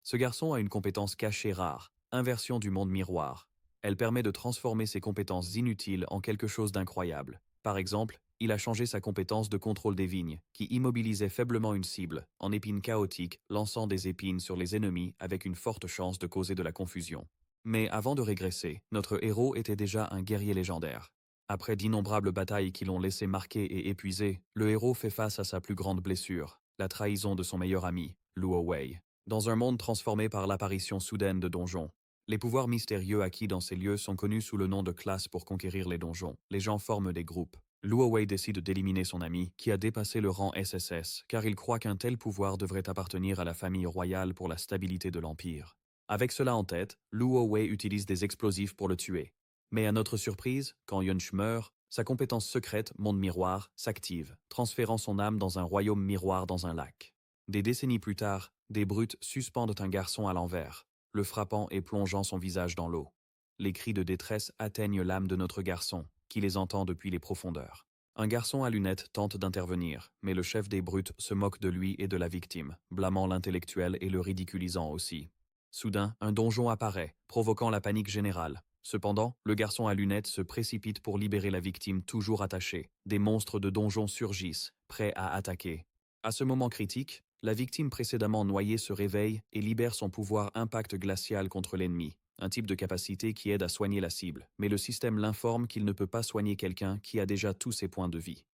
Ce garçon a une compétence cachée rare, inversion du monde miroir. Elle permet de transformer ses compétences inutiles en quelque chose d'incroyable. Par exemple, il a changé sa compétence de contrôle des vignes, qui immobilisait faiblement une cible, en épines chaotiques, lançant des épines sur les ennemis avec une forte chance de causer de la confusion. Mais avant de régresser, notre héros était déjà un guerrier légendaire. Après d'innombrables batailles qui l'ont laissé marqué et épuisé, le héros fait face à sa plus grande blessure, la trahison de son meilleur ami, Luo Wei. Dans un monde transformé par l'apparition soudaine de donjons, les pouvoirs mystérieux acquis dans ces lieux sont connus sous le nom de classes pour conquérir les donjons. Les gens forment des groupes. Luo Wei décide d'éliminer son ami, qui a dépassé le rang SSS, car il croit qu'un tel pouvoir devrait appartenir à la famille royale pour la stabilité de l'Empire. Avec cela en tête, Luo Wei utilise des explosifs pour le tuer. Mais à notre surprise, quand Yunch meurt, sa compétence secrète, Monde Miroir, s'active, transférant son âme dans un royaume miroir dans un lac. Des décennies plus tard, des brutes suspendent un garçon à l'envers, le frappant et plongeant son visage dans l'eau. Les cris de détresse atteignent l'âme de notre garçon, qui les entend depuis les profondeurs. Un garçon à lunettes tente d'intervenir, mais le chef des brutes se moque de lui et de la victime, blâmant l'intellectuel et le ridiculisant aussi. Soudain, un donjon apparaît, provoquant la panique générale. Cependant, le garçon à lunettes se précipite pour libérer la victime toujours attachée. Des monstres de donjon surgissent, prêts à attaquer. À ce moment critique, la victime précédemment noyée se réveille et libère son pouvoir impact glacial contre l'ennemi, un type de capacité qui aide à soigner la cible, mais le système l'informe qu'il ne peut pas soigner quelqu'un qui a déjà tous ses points de vie.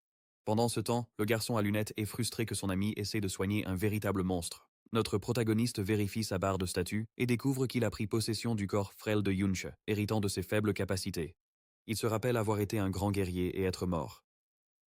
Pendant ce temps, le garçon à lunettes est frustré que son ami essaie de soigner un véritable monstre. Notre protagoniste vérifie sa barre de statut et découvre qu'il a pris possession du corps frêle de Yunche, héritant de ses faibles capacités. Il se rappelle avoir été un grand guerrier et être mort.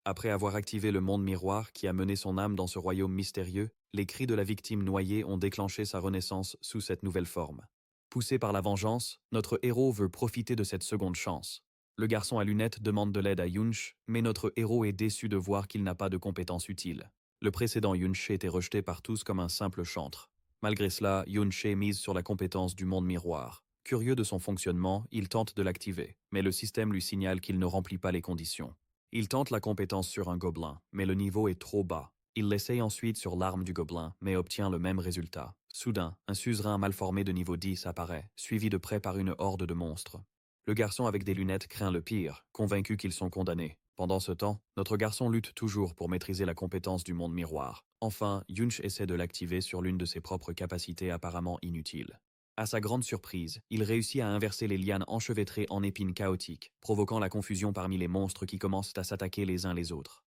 Après avoir activé le monde miroir qui a mené son âme dans ce royaume mystérieux, les cris de la victime noyée ont déclenché sa renaissance sous cette nouvelle forme. Poussé par la vengeance, notre héros veut profiter de cette seconde chance. Le garçon à lunettes demande de l'aide à Yunche, mais notre héros est déçu de voir qu'il n'a pas de compétences utiles. Le précédent Yunche était rejeté par tous comme un simple chantre. Malgré cela, Yunche mise sur la compétence du monde miroir. Curieux de son fonctionnement, il tente de l'activer, mais le système lui signale qu'il ne remplit pas les conditions. Il tente la compétence sur un gobelin, mais le niveau est trop bas. Il l'essaye ensuite sur l'arme du gobelin, mais obtient le même résultat. Soudain, un suzerain malformé de niveau 10 apparaît, suivi de près par une horde de monstres. Le garçon avec des lunettes craint le pire, convaincu qu'ils sont condamnés. Pendant ce temps, notre garçon lutte toujours pour maîtriser la compétence du monde miroir. Enfin, Yunch essaie de l'activer sur l'une de ses propres capacités apparemment inutiles. À sa grande surprise, il réussit à inverser les lianes enchevêtrées en épines chaotiques, provoquant la confusion parmi les monstres qui commencent à s'attaquer les uns les autres.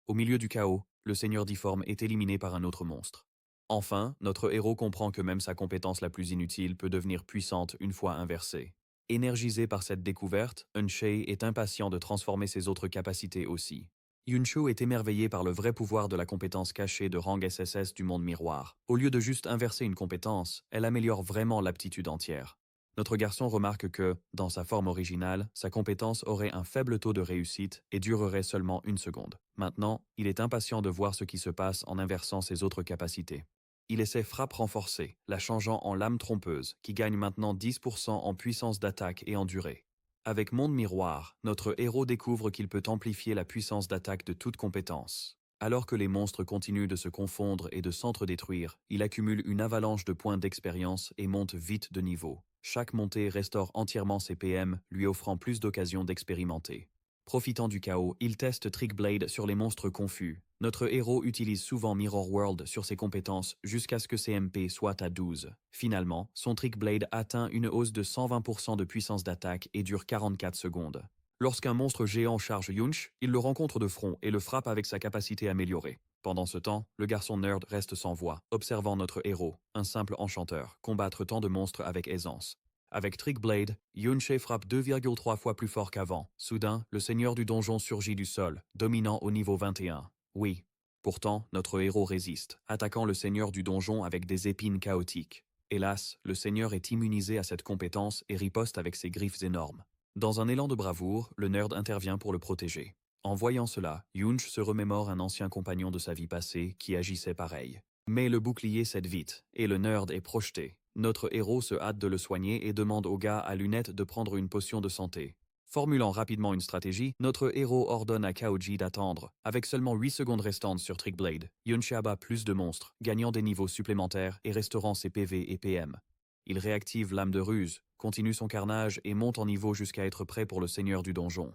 Au milieu du chaos, le seigneur difforme est éliminé par un autre monstre. Enfin, notre héros comprend que même sa compétence la plus inutile peut devenir puissante une fois inversée. Énergisé par cette découverte, Unshei est impatient de transformer ses autres capacités aussi. Yunshu est émerveillé par le vrai pouvoir de la compétence cachée de rang SSS du monde miroir. Au lieu de juste inverser une compétence, elle améliore vraiment l'aptitude entière. Notre garçon remarque que, dans sa forme originale, sa compétence aurait un faible taux de réussite et durerait seulement 1 seconde. Maintenant, il est impatient de voir ce qui se passe en inversant ses autres capacités. Il essaie frappe renforcée, la changeant en lame trompeuse, qui gagne maintenant 10% en puissance d'attaque et en durée. Avec Monde Miroir, notre héros découvre qu'il peut amplifier la puissance d'attaque de toute compétence. Alors que les monstres continuent de se confondre et de s'entre-détruire, il accumule une avalanche de points d'expérience et monte vite de niveau. Chaque montée restaure entièrement ses PM, lui offrant plus d'occasions d'expérimenter. Profitant du chaos, il teste Trickblade sur les monstres confus. Notre héros utilise souvent Mirror World sur ses compétences jusqu'à ce que ses MP soient à 12. Finalement, son Trickblade atteint une hausse de 120% de puissance d'attaque et dure 44 secondes. Lorsqu'un monstre géant charge Yunch, il le rencontre de front et le frappe avec sa capacité améliorée. Pendant ce temps, le garçon nerd reste sans voix, observant notre héros, un simple enchanteur, combattre tant de monstres avec aisance. Avec Trickblade, Yunche frappe 2,3 fois plus fort qu'avant. Soudain, le seigneur du donjon surgit du sol, dominant au niveau 21. Oui. Pourtant, notre héros résiste, attaquant le seigneur du donjon avec des épines chaotiques. Hélas, le seigneur est immunisé à cette compétence et riposte avec ses griffes énormes. Dans un élan de bravoure, le nerd intervient pour le protéger. En voyant cela, Yunch se remémore un ancien compagnon de sa vie passée qui agissait pareil. Mais le bouclier cède vite, et le nerd est projeté. Notre héros se hâte de le soigner et demande au gars à lunettes de prendre une potion de santé. Formulant rapidement une stratégie, notre héros ordonne à Kaoji d'attendre. Avec seulement 8 secondes restantes sur Trickblade, Yunche abat plus de monstres, gagnant des niveaux supplémentaires et restaurant ses PV et PM. Il réactive l'âme de ruse, continue son carnage et monte en niveau jusqu'à être prêt pour le seigneur du donjon.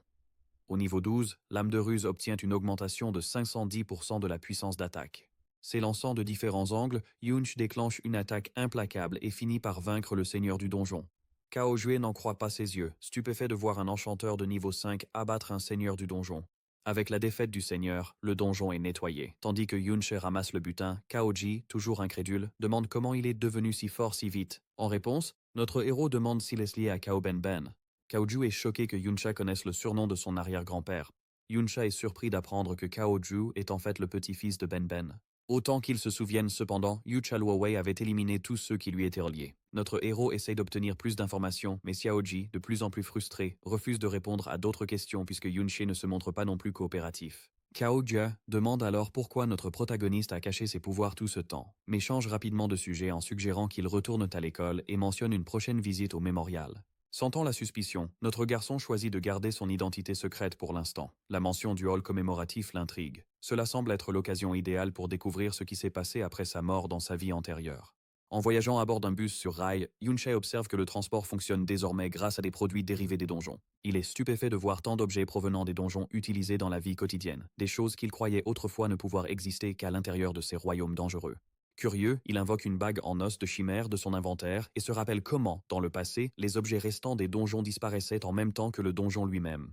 Au niveau 12, l'âme de ruse obtient une augmentation de 510% de la puissance d'attaque. S'élançant de différents angles, Yunche déclenche une attaque implacable et finit par vaincre le seigneur du donjon. Cao Jue n'en croit pas ses yeux, stupéfait de voir un enchanteur de niveau 5 abattre un seigneur du donjon. Avec la défaite du seigneur, le donjon est nettoyé. Tandis que Yunche ramasse le butin, Kaoji, toujours incrédule, demande comment il est devenu si fort si vite. En réponse, notre héros demande s'il est lié à Cao Benben. Kaoju est choqué que Yuncha connaisse le surnom de son arrière-grand-père. Yuncha est surpris d'apprendre que Kaoju est en fait le petit-fils de Benben. Autant qu'il se souvienne cependant, Yucha Luowei avait éliminé tous ceux qui lui étaient reliés. Notre héros essaye d'obtenir plus d'informations, mais Xiaoji, de plus en plus frustré, refuse de répondre à d'autres questions puisque Yunche ne se montre pas non plus coopératif. Cao Jia demande alors pourquoi notre protagoniste a caché ses pouvoirs tout ce temps, mais change rapidement de sujet en suggérant qu'il retourne à l'école et mentionne une prochaine visite au mémorial. Sentant la suspicion, notre garçon choisit de garder son identité secrète pour l'instant. La mention du hall commémoratif l'intrigue. Cela semble être l'occasion idéale pour découvrir ce qui s'est passé après sa mort dans sa vie antérieure. En voyageant à bord d'un bus sur rail, Yunche observe que le transport fonctionne désormais grâce à des produits dérivés des donjons. Il est stupéfait de voir tant d'objets provenant des donjons utilisés dans la vie quotidienne, des choses qu'il croyait autrefois ne pouvoir exister qu'à l'intérieur de ces royaumes dangereux. Curieux, il invoque une bague en os de chimère de son inventaire et se rappelle comment, dans le passé, les objets restants des donjons disparaissaient en même temps que le donjon lui-même.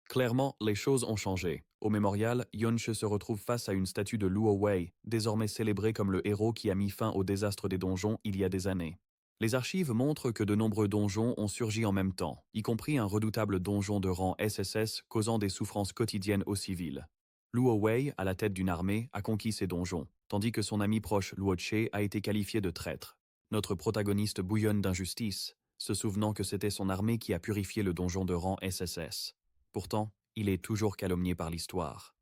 Clairement, les choses ont changé. Au mémorial, Yunche se retrouve face à une statue de Luo Wei, désormais célébré comme le héros qui a mis fin au désastre des donjons il y a des années. Les archives montrent que de nombreux donjons ont surgi en même temps, y compris un redoutable donjon de rang SSS causant des souffrances quotidiennes aux civils. Luo Wei, à la tête d'une armée, a conquis ces donjons, tandis que son ami proche Luo Che a été qualifié de traître. Notre protagoniste bouillonne d'injustice, se souvenant que c'était son armée qui a purifié le donjon de rang SSS. Pourtant, il est toujours calomnié par l'histoire.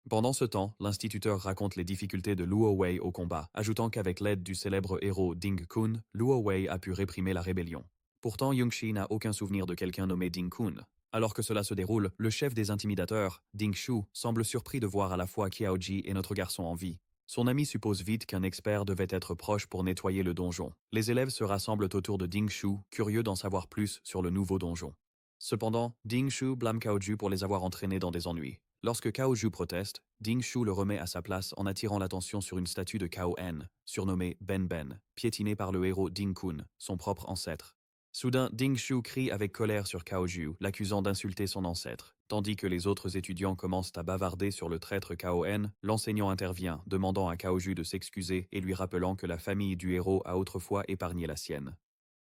Pendant ce temps, l'instituteur raconte les difficultés de Luo Wei au combat, ajoutant qu'avec l'aide du célèbre héros Ding Kun, Luo Wei a pu réprimer la rébellion. Pourtant, Yunshi n'a aucun souvenir de quelqu'un nommé Ding Kun. Alors que cela se déroule, le chef des intimidateurs, Ding Shu, semble surpris de voir à la fois Qiaoji et notre garçon en vie. Son ami suppose vite qu'un expert devait être proche pour nettoyer le donjon. Les élèves se rassemblent autour de Ding Shu, curieux d'en savoir plus sur le nouveau donjon. Cependant, Ding Shu blâme Kaoju pour les avoir entraînés dans des ennuis. Lorsque Kaoju proteste, Ding Shu le remet à sa place en attirant l'attention sur une statue de Cao En, surnommée Ben Ben, piétinée par le héros Ding Kun, son propre ancêtre. Soudain, Ding Shu crie avec colère sur Kaoju, l'accusant d'insulter son ancêtre. Tandis que les autres étudiants commencent à bavarder sur le traître Cao En, l'enseignant intervient, demandant à Kaoju de s'excuser et lui rappelant que la famille du héros a autrefois épargné la sienne.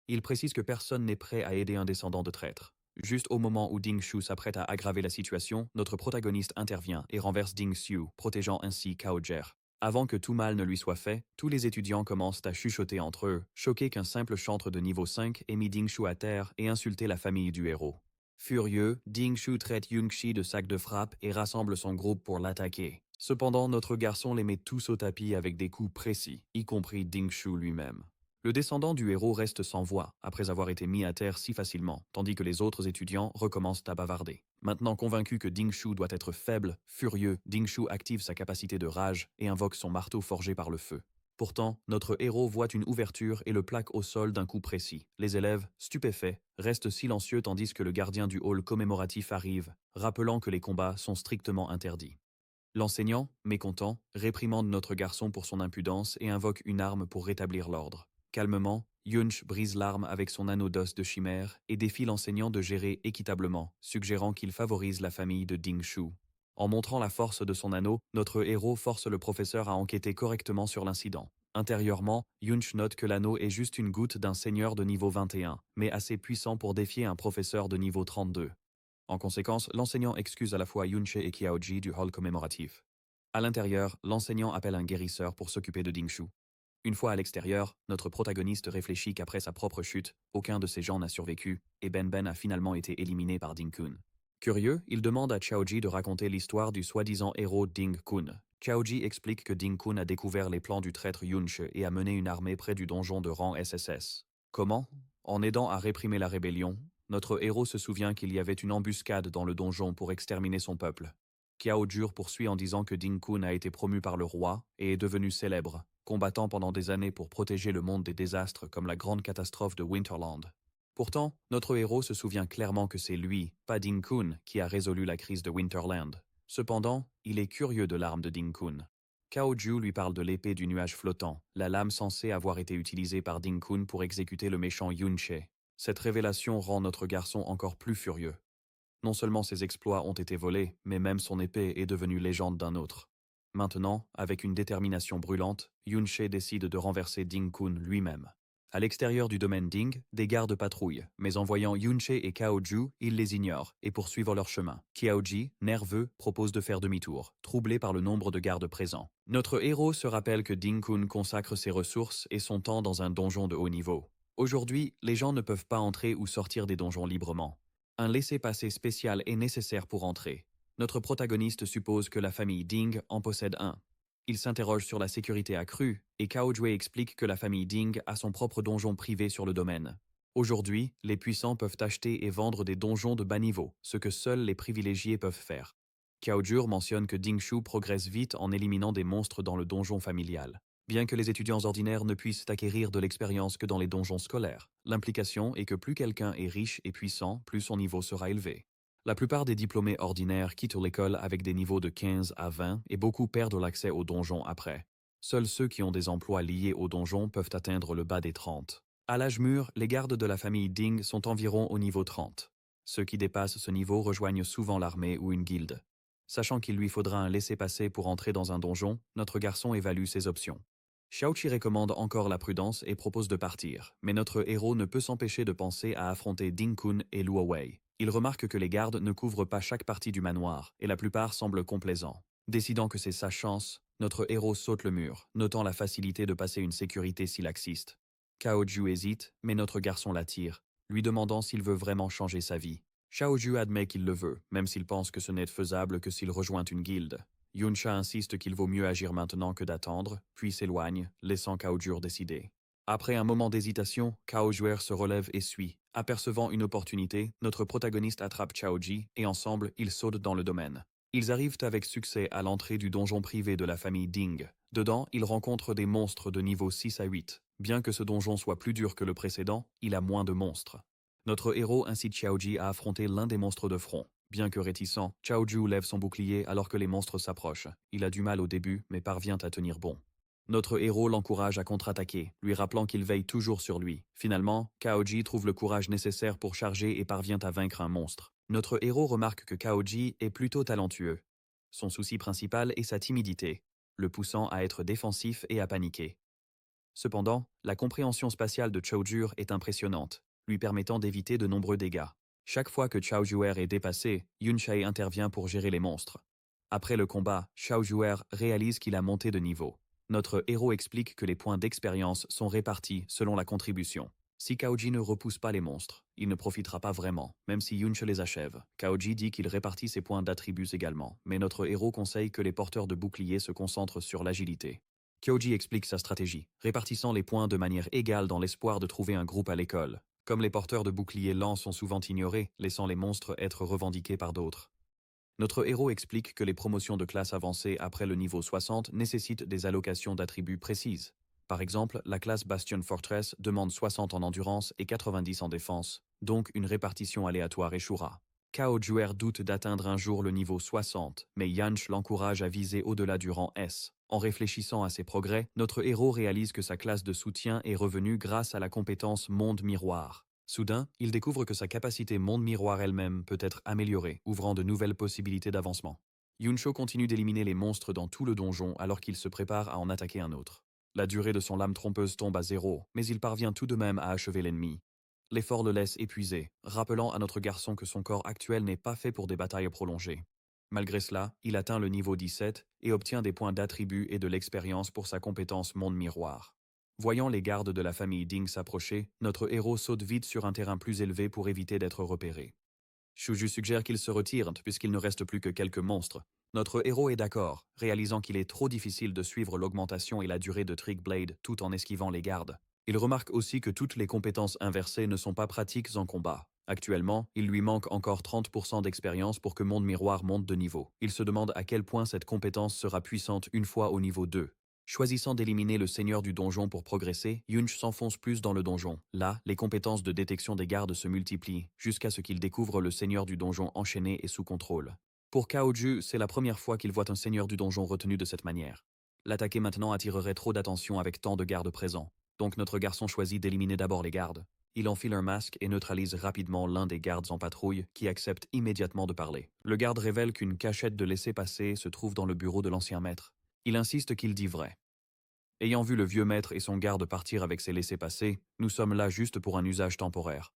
Il précise que personne n'est prêt à aider un descendant de traître. Juste au moment où Ding Shu s'apprête à aggraver la situation, notre protagoniste intervient et renverse Ding Shu, protégeant ainsi Cao Jer. Avant que tout mal ne lui soit fait, tous les étudiants commencent à chuchoter entre eux, choqués qu'un simple chantre de niveau 5 ait mis Ding Shu à terre et insulté la famille du héros. Furieux, Ding Shu traite Yunxi de sac de frappe et rassemble son groupe pour l'attaquer. Cependant, notre garçon les met tous au tapis avec des coups précis, y compris Ding Shu lui-même. Le descendant du héros reste sans voix, après avoir été mis à terre si facilement, tandis que les autres étudiants recommencent à bavarder. Maintenant convaincu que Ding Shu doit être faible, furieux, Ding Shu active sa capacité de rage et invoque son marteau forgé par le feu. Pourtant, notre héros voit une ouverture et le plaque au sol d'un coup précis. Les élèves, stupéfaits, restent silencieux tandis que le gardien du hall commémoratif arrive, rappelant que les combats sont strictement interdits. L'enseignant, mécontent, réprimande notre garçon pour son impudence et invoque une arme pour rétablir l'ordre. Calmement, Yunche brise l'arme avec son anneau d'os de chimère et défie l'enseignant de gérer équitablement, suggérant qu'il favorise la famille de Ding Shu. En montrant la force de son anneau, notre héros force le professeur à enquêter correctement sur l'incident. Intérieurement, Yunche note que l'anneau est juste une goutte d'un seigneur de niveau 21, mais assez puissant pour défier un professeur de niveau 32. En conséquence, l'enseignant excuse à la fois Yunche et Qiaoji du hall commémoratif. À l'intérieur, l'enseignant appelle un guérisseur pour s'occuper de Ding Shu. Une fois à l'extérieur, notre protagoniste réfléchit qu'après sa propre chute, aucun de ces gens n'a survécu, et Ben Ben a finalement été éliminé par Ding Kun. Curieux, il demande à Qiaoji de raconter l'histoire du soi-disant héros Ding Kun. Qiaoji explique que Ding Kun a découvert les plans du traître Yunche et a mené une armée près du donjon de rang SSS. Comment ? En aidant à réprimer la rébellion, notre héros se souvient qu'il y avait une embuscade dans le donjon pour exterminer son peuple. Cao Jur poursuit en disant que Ding Kun a été promu par le roi et est devenu célèbre, combattant pendant des années pour protéger le monde des désastres comme la grande catastrophe de Winterland. Pourtant, notre héros se souvient clairement que c'est lui, pas Ding Kun, qui a résolu la crise de Winterland. Cependant, il est curieux de l'arme de Ding Kun. Cao Ju lui parle de l'épée du nuage flottant, la lame censée avoir été utilisée par Ding Kun pour exécuter le méchant Yun Che. Cette révélation rend notre garçon encore plus furieux. Non seulement ses exploits ont été volés, mais même son épée est devenue légende d'un autre. Maintenant, avec une détermination brûlante, Yun Che décide de renverser Ding Kun lui-même. À l'extérieur du domaine Ding, des gardes patrouillent, mais en voyant Yun Che et Cao Ju, ils les ignorent et poursuivent leur chemin. Cao Ji, nerveux, propose de faire demi-tour, troublé par le nombre de gardes présents. Notre héros se rappelle que Ding Kun consacre ses ressources et son temps dans un donjon de haut niveau. Aujourd'hui, les gens ne peuvent pas entrer ou sortir des donjons librement. Un laissez-passer spécial est nécessaire pour entrer. Notre protagoniste suppose que la famille Ding en possède un. Il s'interroge sur la sécurité accrue, et Cao Jue explique que la famille Ding a son propre donjon privé sur le domaine. Aujourd'hui, les puissants peuvent acheter et vendre des donjons de bas niveau, ce que seuls les privilégiés peuvent faire. Cao Jur mentionne que Ding Shu progresse vite en éliminant des monstres dans le donjon familial. Bien que les étudiants ordinaires ne puissent acquérir de l'expérience que dans les donjons scolaires, l'implication est que plus quelqu'un est riche et puissant, plus son niveau sera élevé. La plupart des diplômés ordinaires quittent l'école avec des niveaux de 15 à 20 et beaucoup perdent l'accès au donjon après. Seuls ceux qui ont des emplois liés au donjon peuvent atteindre le bas des 30. À l'âge mûr, les gardes de la famille Ding sont environ au niveau 30. Ceux qui dépassent ce niveau rejoignent souvent l'armée ou une guilde. Sachant qu'il lui faudra un laissez-passer pour entrer dans un donjon, notre garçon évalue ses options. Xiaoqi recommande encore la prudence et propose de partir, mais notre héros ne peut s'empêcher de penser à affronter Ding Kun et Luo Wei. Il remarque que les gardes ne couvrent pas chaque partie du manoir, et la plupart semblent complaisants. Décidant que c'est sa chance, notre héros saute le mur, notant la facilité de passer une sécurité si laxiste. Cao Ju hésite, mais notre garçon l'attire, lui demandant s'il veut vraiment changer sa vie. Xiao Ju admet qu'il le veut, même s'il pense que ce n'est faisable que s'il rejoint une guilde. Yunsha insiste qu'il vaut mieux agir maintenant que d'attendre, puis s'éloigne, laissant Cao Jur décider. Après un moment d'hésitation, Cao Juer se relève et suit. Apercevant une opportunité, notre protagoniste attrape Cao Ji et ensemble, ils sautent dans le domaine. Ils arrivent avec succès à l'entrée du donjon privé de la famille Ding. Dedans, ils rencontrent des monstres de niveau 6 à 8. Bien que ce donjon soit plus dur que le précédent, il a moins de monstres. Notre héros incite Xiao Ji à affronter l'un des monstres de front. Bien que réticent, Cao Ju lève son bouclier alors que les monstres s'approchent. Il a du mal au début, mais parvient à tenir bon. Notre héros l'encourage à contre-attaquer, lui rappelant qu'il veille toujours sur lui. Finalement, Cao Ji trouve le courage nécessaire pour charger et parvient à vaincre un monstre. Notre héros remarque que Cao Ji est plutôt talentueux. Son souci principal est sa timidité, le poussant à être défensif et à paniquer. Cependant, la compréhension spatiale de Cao Jur est impressionnante, lui permettant d'éviter de nombreux dégâts. Chaque fois que Xiao Juer est dépassé, Yun Che intervient pour gérer les monstres. Après le combat, Xiao Juer réalise qu'il a monté de niveau. Notre héros explique que les points d'expérience sont répartis selon la contribution. Si Cao Ji ne repousse pas les monstres, il ne profitera pas vraiment, même si Yun Che les achève. Cao Ji dit qu'il répartit ses points d'attributs également, mais notre héros conseille que les porteurs de boucliers se concentrent sur l'agilité. Cao Ji explique sa stratégie, répartissant les points de manière égale dans l'espoir de trouver un groupe à l'école. Comme les porteurs de boucliers lents sont souvent ignorés, laissant les monstres être revendiqués par d'autres. Notre héros explique que les promotions de classe avancée après le niveau 60 nécessitent des allocations d'attributs précises. Par exemple, la classe Bastion Fortress demande 60 en endurance et 90 en défense, donc une répartition aléatoire échouera. Cao Juer doute d'atteindre un jour le niveau 60, mais Yanch l'encourage à viser au-delà du rang S. En réfléchissant à ses progrès, notre héros réalise que sa classe de soutien est revenue grâce à la compétence Monde Miroir. Soudain, il découvre que sa capacité Monde Miroir elle-même peut être améliorée, ouvrant de nouvelles possibilités d'avancement. Yunsho continue d'éliminer les monstres dans tout le donjon alors qu'il se prépare à en attaquer un autre. La durée de son lame trompeuse tombe à 0, mais il parvient tout de même à achever l'ennemi. L'effort le laisse épuisé, rappelant à notre garçon que son corps actuel n'est pas fait pour des batailles prolongées. Malgré cela, il atteint le niveau 17 et obtient des points d'attribut et de l'expérience pour sa compétence Monde Miroir. Voyant les gardes de la famille Ding s'approcher, notre héros saute vite sur un terrain plus élevé pour éviter d'être repéré. Shuju suggère qu'il se retire puisqu'il ne reste plus que quelques monstres. Notre héros est d'accord, réalisant qu'il est trop difficile de suivre l'augmentation et la durée de Trick Blade tout en esquivant les gardes. Il remarque aussi que toutes les compétences inversées ne sont pas pratiques en combat. Actuellement, il lui manque encore 30% d'expérience pour que Monde Miroir monte de niveau. Il se demande à quel point cette compétence sera puissante une fois au niveau 2. Choisissant d'éliminer le seigneur du donjon pour progresser, Yunch s'enfonce plus dans le donjon. Là, les compétences de détection des gardes se multiplient, jusqu'à ce qu'il découvre le seigneur du donjon enchaîné et sous contrôle. Pour Kaoju, c'est la première fois qu'il voit un seigneur du donjon retenu de cette manière. L'attaquer maintenant attirerait trop d'attention avec tant de gardes présents. Donc notre garçon choisit d'éliminer d'abord les gardes. Il enfile un masque et neutralise rapidement l'un des gardes en patrouille qui accepte immédiatement de parler. Le garde révèle qu'une cachette de laissez-passer se trouve dans le bureau de l'ancien maître. Il insiste qu'il dit vrai. Ayant vu le vieux maître et son garde partir avec ses laissez-passer, nous sommes là juste pour un usage temporaire.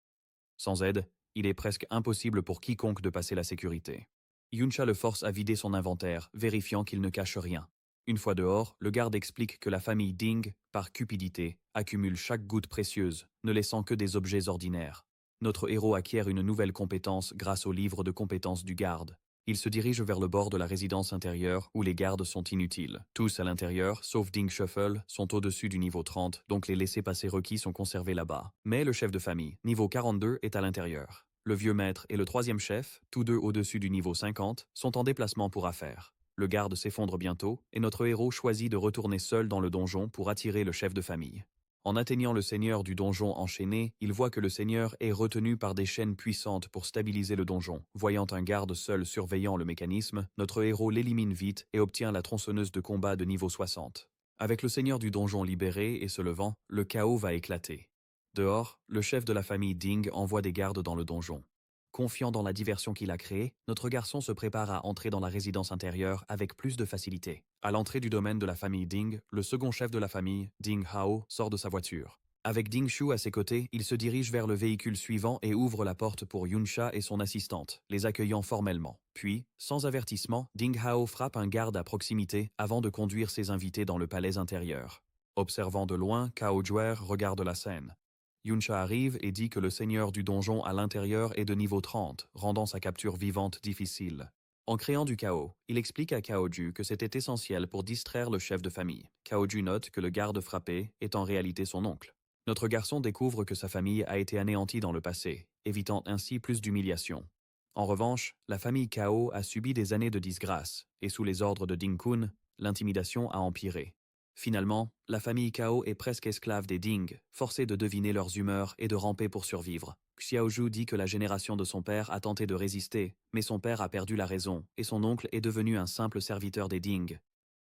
Sans aide, il est presque impossible pour quiconque de passer la sécurité. Yuncha le force à vider son inventaire, vérifiant qu'il ne cache rien. Une fois dehors, le garde explique que la famille Ding, par cupidité, accumule chaque goutte précieuse, ne laissant que des objets ordinaires. Notre héros acquiert une nouvelle compétence grâce au livre de compétences du garde. Il se dirige vers le bord de la résidence intérieure où les gardes sont inutiles. Tous à l'intérieur, sauf Ding Shuffle, sont au-dessus du niveau 30, donc les laissez-passer requis sont conservés là-bas. Mais le chef de famille, niveau 42, est à l'intérieur. Le vieux maître et le troisième chef, tous deux au-dessus du niveau 50, sont en déplacement pour affaires. Le garde s'effondre bientôt, et notre héros choisit de retourner seul dans le donjon pour attirer le chef de famille. En atteignant le seigneur du donjon enchaîné, il voit que le seigneur est retenu par des chaînes puissantes pour stabiliser le donjon. Voyant un garde seul surveillant le mécanisme, notre héros l'élimine vite et obtient la tronçonneuse de combat de niveau 60. Avec le seigneur du donjon libéré et se levant, le chaos va éclater. Dehors, le chef de la famille Ding envoie des gardes dans le donjon. Confiant dans la diversion qu'il a créée, notre garçon se prépare à entrer dans la résidence intérieure avec plus de facilité. À l'entrée du domaine de la famille Ding, le second chef de la famille, Ding Hao, sort de sa voiture. Avec Ding Shu à ses côtés, il se dirige vers le véhicule suivant et ouvre la porte pour Yuncha et son assistante, les accueillant formellement. Puis, sans avertissement, Ding Hao frappe un garde à proximité avant de conduire ses invités dans le palais intérieur. Observant de loin, Cao Juer regarde la scène. Yuncha arrive et dit que le seigneur du donjon à l'intérieur est de niveau 30, rendant sa capture vivante difficile. En créant du chaos, il explique à Kaoju que c'était essentiel pour distraire le chef de famille. Kaoju note que le garde frappé est en réalité son oncle. Notre garçon découvre que sa famille a été anéantie dans le passé, évitant ainsi plus d'humiliation. En revanche, la famille Kao a subi des années de disgrâce, et sous les ordres de Ding Kun, l'intimidation a empiré. Finalement, la famille Kao est presque esclave des Ding, forcée de deviner leurs humeurs et de ramper pour survivre. Xiaoju dit que la génération de son père a tenté de résister, mais son père a perdu la raison, et son oncle est devenu un simple serviteur des Ding.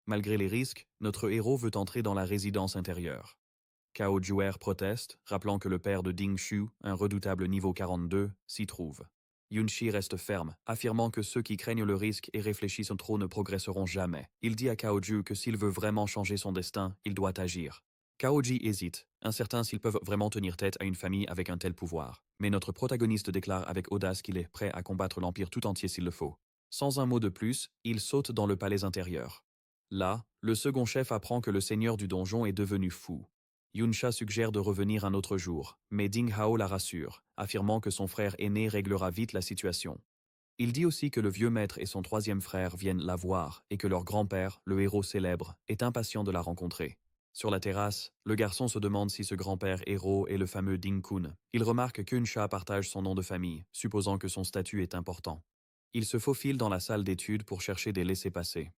Malgré les risques, notre héros veut entrer dans la résidence intérieure. Cao Juer proteste, rappelant que le père de Ding Shu, un redoutable niveau 42, s'y trouve. Yunchi reste ferme, affirmant que ceux qui craignent le risque et réfléchissent trop ne progresseront jamais. Il dit à Kaoju que s'il veut vraiment changer son destin, il doit agir. Kaoji hésite, incertain s'ils peuvent vraiment tenir tête à une famille avec un tel pouvoir. Mais notre protagoniste déclare avec audace qu'il est prêt à combattre l'Empire tout entier s'il le faut. Sans un mot de plus, il saute dans le palais intérieur. Là, le second chef apprend que le seigneur du donjon est devenu fou. Yuncha suggère de revenir un autre jour, mais Ding Hao la rassure, affirmant que son frère aîné réglera vite la situation. Il dit aussi que le vieux maître et son troisième frère viennent la voir et que leur grand-père, le héros célèbre, est impatient de la rencontrer. Sur la terrasse, le garçon se demande si ce grand-père héros est le fameux Ding Kun. Il remarque qu'Yuncha partage son nom de famille, supposant que son statut est important. Il se faufile dans la salle d'études pour chercher des laissez-passer.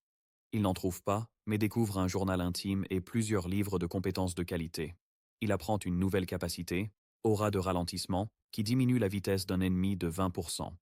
Il n'en trouve pas, mais découvre un journal intime et plusieurs livres de compétences de qualité. Il apprend une nouvelle capacité, aura de ralentissement, qui diminue la vitesse d'un ennemi de 20%.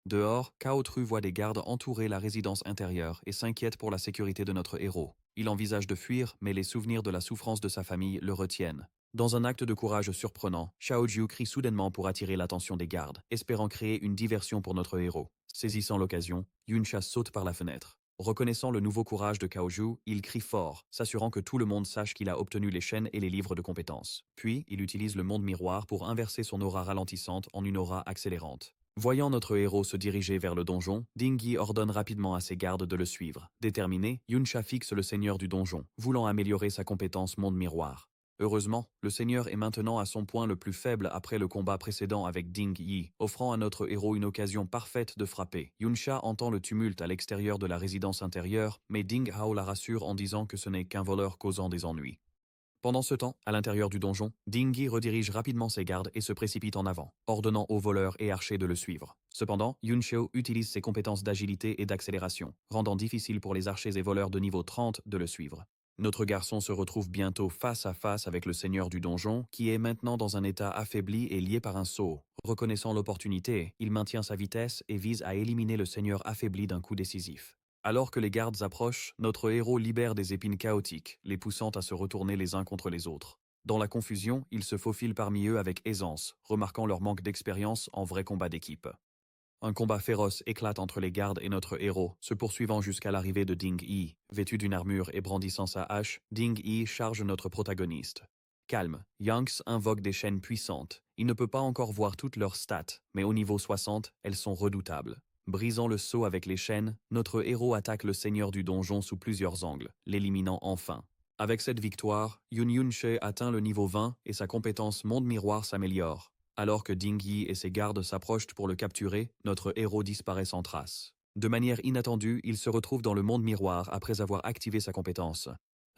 Dehors, Cao Tru voit des gardes entourer la résidence intérieure et s'inquiète pour la sécurité de notre héros. Il envisage de fuir, mais les souvenirs de la souffrance de sa famille le retiennent. Dans un acte de courage surprenant, Xiaoju crie soudainement pour attirer l'attention des gardes, espérant créer une diversion pour notre héros. Saisissant l'occasion, Yuncha saute par la fenêtre. Reconnaissant le nouveau courage de Kaoju, il crie fort, s'assurant que tout le monde sache qu'il a obtenu les chaînes et les livres de compétences. Puis, il utilise le monde miroir pour inverser son aura ralentissante en une aura accélérante. Voyant notre héros se diriger vers le donjon, Ding Yi ordonne rapidement à ses gardes de le suivre. Déterminé, Yuncha fixe le seigneur du donjon, voulant améliorer sa compétence monde miroir. Heureusement, le seigneur est maintenant à son point le plus faible après le combat précédent avec Ding Yi, offrant à notre héros une occasion parfaite de frapper. Yuncha entend le tumulte à l'extérieur de la résidence intérieure, mais Ding Hao la rassure en disant que ce n'est qu'un voleur causant des ennuis. Pendant ce temps, à l'intérieur du donjon, Ding Yi redirige rapidement ses gardes et se précipite en avant, ordonnant aux voleurs et archers de le suivre. Cependant, Yun Shao utilise ses compétences d'agilité et d'accélération, rendant difficile pour les archers et voleurs de niveau 30 de le suivre. Notre garçon se retrouve bientôt face à face avec le seigneur du donjon, qui est maintenant dans un état affaibli et lié par un sceau. Reconnaissant l'opportunité, il maintient sa vitesse et vise à éliminer le seigneur affaibli d'un coup décisif. Alors que les gardes approchent, notre héros libère des épines chaotiques, les poussant à se retourner les uns contre les autres. Dans la confusion, il se faufile parmi eux avec aisance, remarquant leur manque d'expérience en vrai combat d'équipe. Un combat féroce éclate entre les gardes et notre héros, se poursuivant jusqu'à l'arrivée de Ding Yi. Vêtu d'une armure et brandissant sa hache, Ding Yi charge notre protagoniste. Calme, Yanks invoque des chaînes puissantes. Il ne peut pas encore voir toutes leurs stats, mais au niveau 60, elles sont redoutables. Brisant le sceau avec les chaînes, notre héros attaque le seigneur du donjon sous plusieurs angles, l'éliminant enfin. Avec cette victoire, Yun Yunshe atteint le niveau 20 et sa compétence Monde Miroir s'améliore. Alors que Ding Yi et ses gardes s'approchent pour le capturer, notre héros disparaît sans trace. De manière inattendue, il se retrouve dans le monde miroir après avoir activé sa compétence.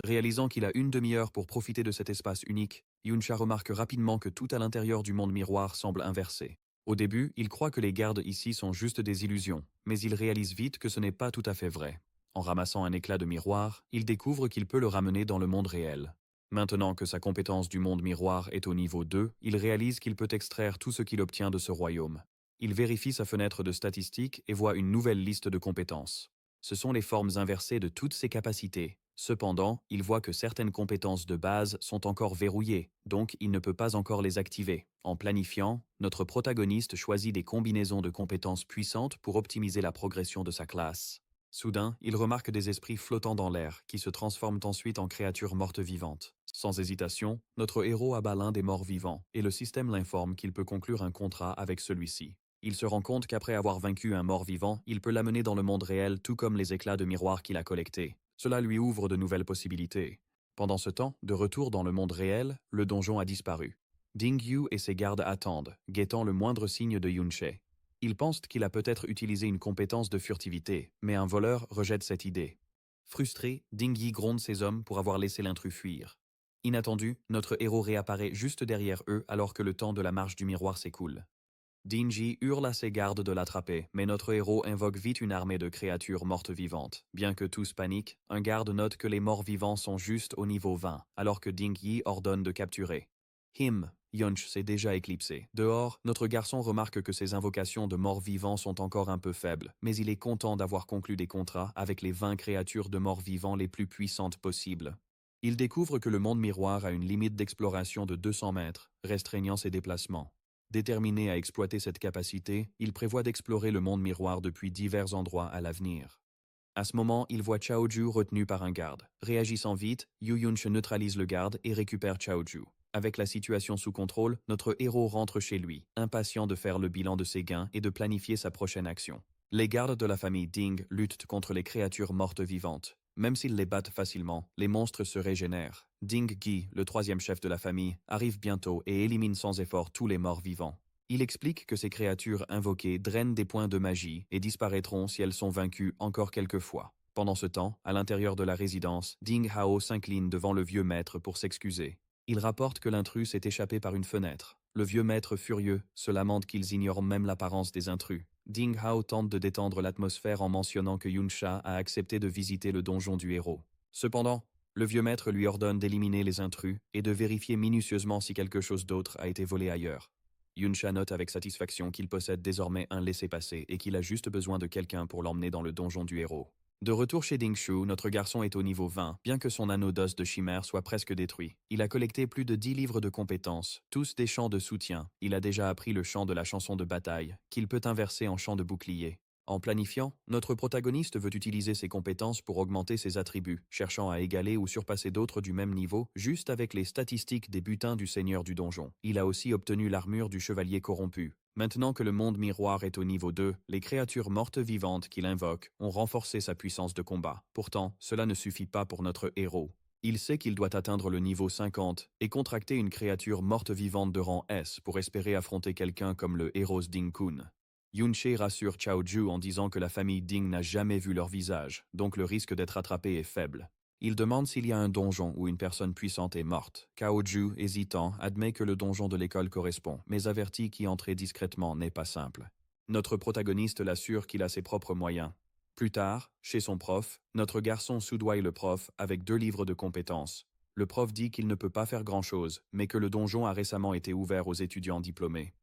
Réalisant qu'il a une demi-heure pour profiter de cet espace unique, Yunsha remarque rapidement que tout à l'intérieur du monde miroir semble inversé. Au début, il croit que les gardes ici sont juste des illusions, mais il réalise vite que ce n'est pas tout à fait vrai. En ramassant un éclat de miroir, il découvre qu'il peut le ramener dans le monde réel. Maintenant que sa compétence du monde miroir est au niveau 2, il réalise qu'il peut extraire tout ce qu'il obtient de ce royaume. Il vérifie sa fenêtre de statistiques et voit une nouvelle liste de compétences. Ce sont les formes inversées de toutes ses capacités. Cependant, il voit que certaines compétences de base sont encore verrouillées, donc il ne peut pas encore les activer. En planifiant, notre protagoniste choisit des combinaisons de compétences puissantes pour optimiser la progression de sa classe. Soudain, il remarque des esprits flottant dans l'air, qui se transforment ensuite en créatures mortes vivantes. Sans hésitation, notre héros abat l'un des morts vivants, et le système l'informe qu'il peut conclure un contrat avec celui-ci. Il se rend compte qu'après avoir vaincu un mort vivant, il peut l'amener dans le monde réel tout comme les éclats de miroir qu'il a collectés. Cela lui ouvre de nouvelles possibilités. Pendant ce temps, de retour dans le monde réel, le donjon a disparu. Ding Yu et ses gardes attendent, guettant le moindre signe de Yunshe. Ils pensent qu'il a peut-être utilisé une compétence de furtivité, mais un voleur rejette cette idée. Frustré, Ding Yi gronde ses hommes pour avoir laissé l'intrus fuir. Inattendu, notre héros réapparaît juste derrière eux alors que le temps de la marche du miroir s'écoule. Ding Yi hurle à ses gardes de l'attraper, mais notre héros invoque vite une armée de créatures mortes vivantes. Bien que tous paniquent, un garde note que les morts vivants sont juste au niveau 20, alors que Ding Yi ordonne de capturer. Yunch s'est déjà éclipsé. Dehors, notre garçon remarque que ses invocations de morts vivants sont encore un peu faibles, mais il est content d'avoir conclu des contrats avec les 20 créatures de morts vivants les plus puissantes possibles. Il découvre que le monde miroir a une limite d'exploration de 200 mètres, restreignant ses déplacements. Déterminé à exploiter cette capacité, il prévoit d'explorer le monde miroir depuis divers endroits à l'avenir. À ce moment, il voit Chaoju retenu par un garde. Réagissant vite, Yu Yunche neutralise le garde et récupère Chaoju. Avec la situation sous contrôle, notre héros rentre chez lui, impatient de faire le bilan de ses gains et de planifier sa prochaine action. Les gardes de la famille Ding luttent contre les créatures mortes vivantes. Même s'ils les battent facilement, les monstres se régénèrent. Ding Gi, le troisième chef de la famille, arrive bientôt et élimine sans effort tous les morts vivants. Il explique que ces créatures invoquées drainent des points de magie et disparaîtront si elles sont vaincues encore quelques fois. Pendant ce temps, à l'intérieur de la résidence, Ding Hao s'incline devant le vieux maître pour s'excuser. Il rapporte que l'intrus s'est échappé par une fenêtre. Le vieux maître furieux se lamente qu'ils ignorent même l'apparence des intrus. Ding Hao tente de détendre l'atmosphère en mentionnant que Yunsha a accepté de visiter le donjon du héros. Cependant, le vieux maître lui ordonne d'éliminer les intrus et de vérifier minutieusement si quelque chose d'autre a été volé ailleurs. Yunsha note avec satisfaction qu'il possède désormais un laissez-passer et qu'il a juste besoin de quelqu'un pour l'emmener dans le donjon du héros. De retour chez Dingshu, notre garçon est au niveau 20, bien que son anneau d'os de chimère soit presque détruit. Il a collecté plus de 10 livres de compétences, tous des chants de soutien. Il a déjà appris le chant de la chanson de bataille, qu'il peut inverser en chant de bouclier. En planifiant, notre protagoniste veut utiliser ses compétences pour augmenter ses attributs, cherchant à égaler ou surpasser d'autres du même niveau, juste avec les statistiques des butins du seigneur du donjon. Il a aussi obtenu l'armure du chevalier corrompu. Maintenant que le monde miroir est au niveau 2, les créatures mortes vivantes qu'il invoque ont renforcé sa puissance de combat. Pourtant, cela ne suffit pas pour notre héros. Il sait qu'il doit atteindre le niveau 50 et contracter une créature morte vivante de rang S pour espérer affronter quelqu'un comme le héros Ding Kun. Yunshe rassure Chaoju en disant que la famille Ding n'a jamais vu leur visage, donc le risque d'être attrapé est faible. Il demande s'il y a un donjon où une personne puissante est morte. Kaoju, hésitant, admet que le donjon de l'école correspond, mais avertit qu'y entrer discrètement n'est pas simple. Notre protagoniste l'assure qu'il a ses propres moyens. Plus tard, chez son prof, notre garçon soudoie le prof avec 2 livres de compétences. Le prof dit qu'il ne peut pas faire grand-chose, mais que le donjon a récemment été ouvert aux étudiants diplômés.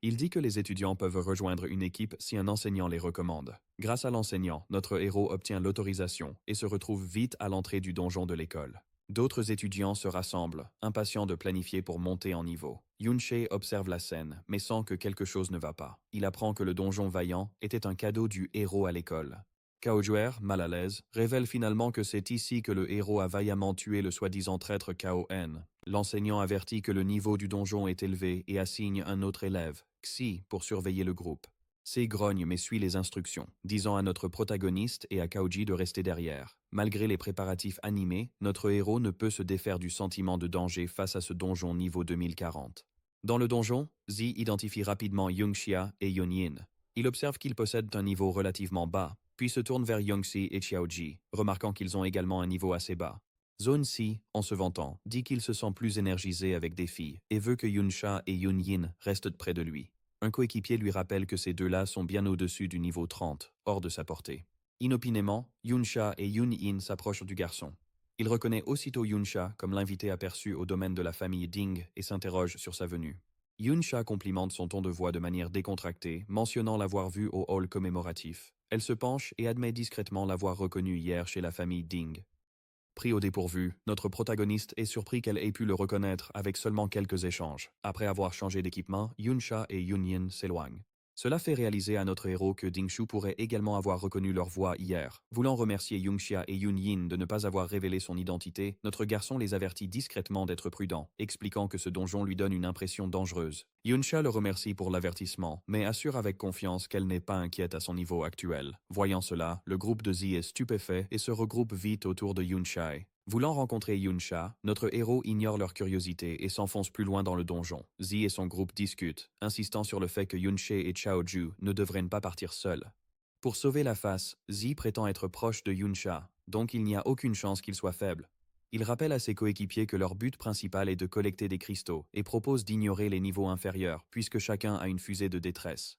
Il dit que les étudiants peuvent rejoindre une équipe si un enseignant les recommande. Grâce à l'enseignant, notre héros obtient l'autorisation et se retrouve vite à l'entrée du donjon de l'école. D'autres étudiants se rassemblent, impatients de planifier pour monter en niveau. Yunche observe la scène, mais sent que quelque chose ne va pas. Il apprend que le donjon vaillant était un cadeau du héros à l'école. Kaojuer, mal à l'aise, révèle finalement que c'est ici que le héros a vaillamment tué le soi-disant traître Kao-En. L'enseignant avertit que le niveau du donjon est élevé et assigne un autre élève, Xi, pour surveiller le groupe. C grogne mais suit les instructions, disant à notre protagoniste et à Kaoji de rester derrière. Malgré les préparatifs animés, notre héros ne peut se défaire du sentiment de danger face à ce donjon niveau 2040. Dans le donjon, Zi identifie rapidement Yungxia et Yunyin. Il observe qu'ils possèdent un niveau relativement bas, puis se tourne vers Yongxi et Xiaoji, remarquant qu'ils ont également un niveau assez bas. Zone Si, en se vantant, dit qu'il se sent plus énergisé avec des filles et veut que Yunsha et Yunyin restent près de lui. Un coéquipier lui rappelle que ces deux-là sont bien au-dessus du niveau 30, hors de sa portée. Inopinément, Yunsha et Yunyin s'approchent du garçon. Il reconnaît aussitôt Yunsha comme l'invité aperçu au domaine de la famille Ding et s'interroge sur sa venue. Yunsha complimente son ton de voix de manière décontractée, mentionnant l'avoir vu au hall commémoratif. Elle se penche et admet discrètement l'avoir reconnu hier chez la famille Ding. Pris au dépourvu, notre protagoniste est surpris qu'elle ait pu le reconnaître avec seulement quelques échanges. Après avoir changé d'équipement, Yunsha et Yunyin s'éloignent. Cela fait réaliser à notre héros que Dingshu pourrait également avoir reconnu leur voix hier. Voulant remercier Yungxia et Yunyin de ne pas avoir révélé son identité, notre garçon les avertit discrètement d'être prudents, expliquant que ce donjon lui donne une impression dangereuse. Yunsha le remercie pour l'avertissement, mais assure avec confiance qu'elle n'est pas inquiète à son niveau actuel. Voyant cela, le groupe de Zi est stupéfait et se regroupe vite autour de Yunsha. Voulant rencontrer Yunsha, notre héros ignore leur curiosité et s'enfonce plus loin dans le donjon. Zi et son groupe discutent, insistant sur le fait que Yunche et Chaoju ne devraient pas partir seuls. Pour sauver la face, Zi prétend être proche de Yunsha, donc il n'y a aucune chance qu'il soit faible. Il rappelle à ses coéquipiers que leur but principal est de collecter des cristaux et propose d'ignorer les niveaux inférieurs puisque chacun a une fusée de détresse.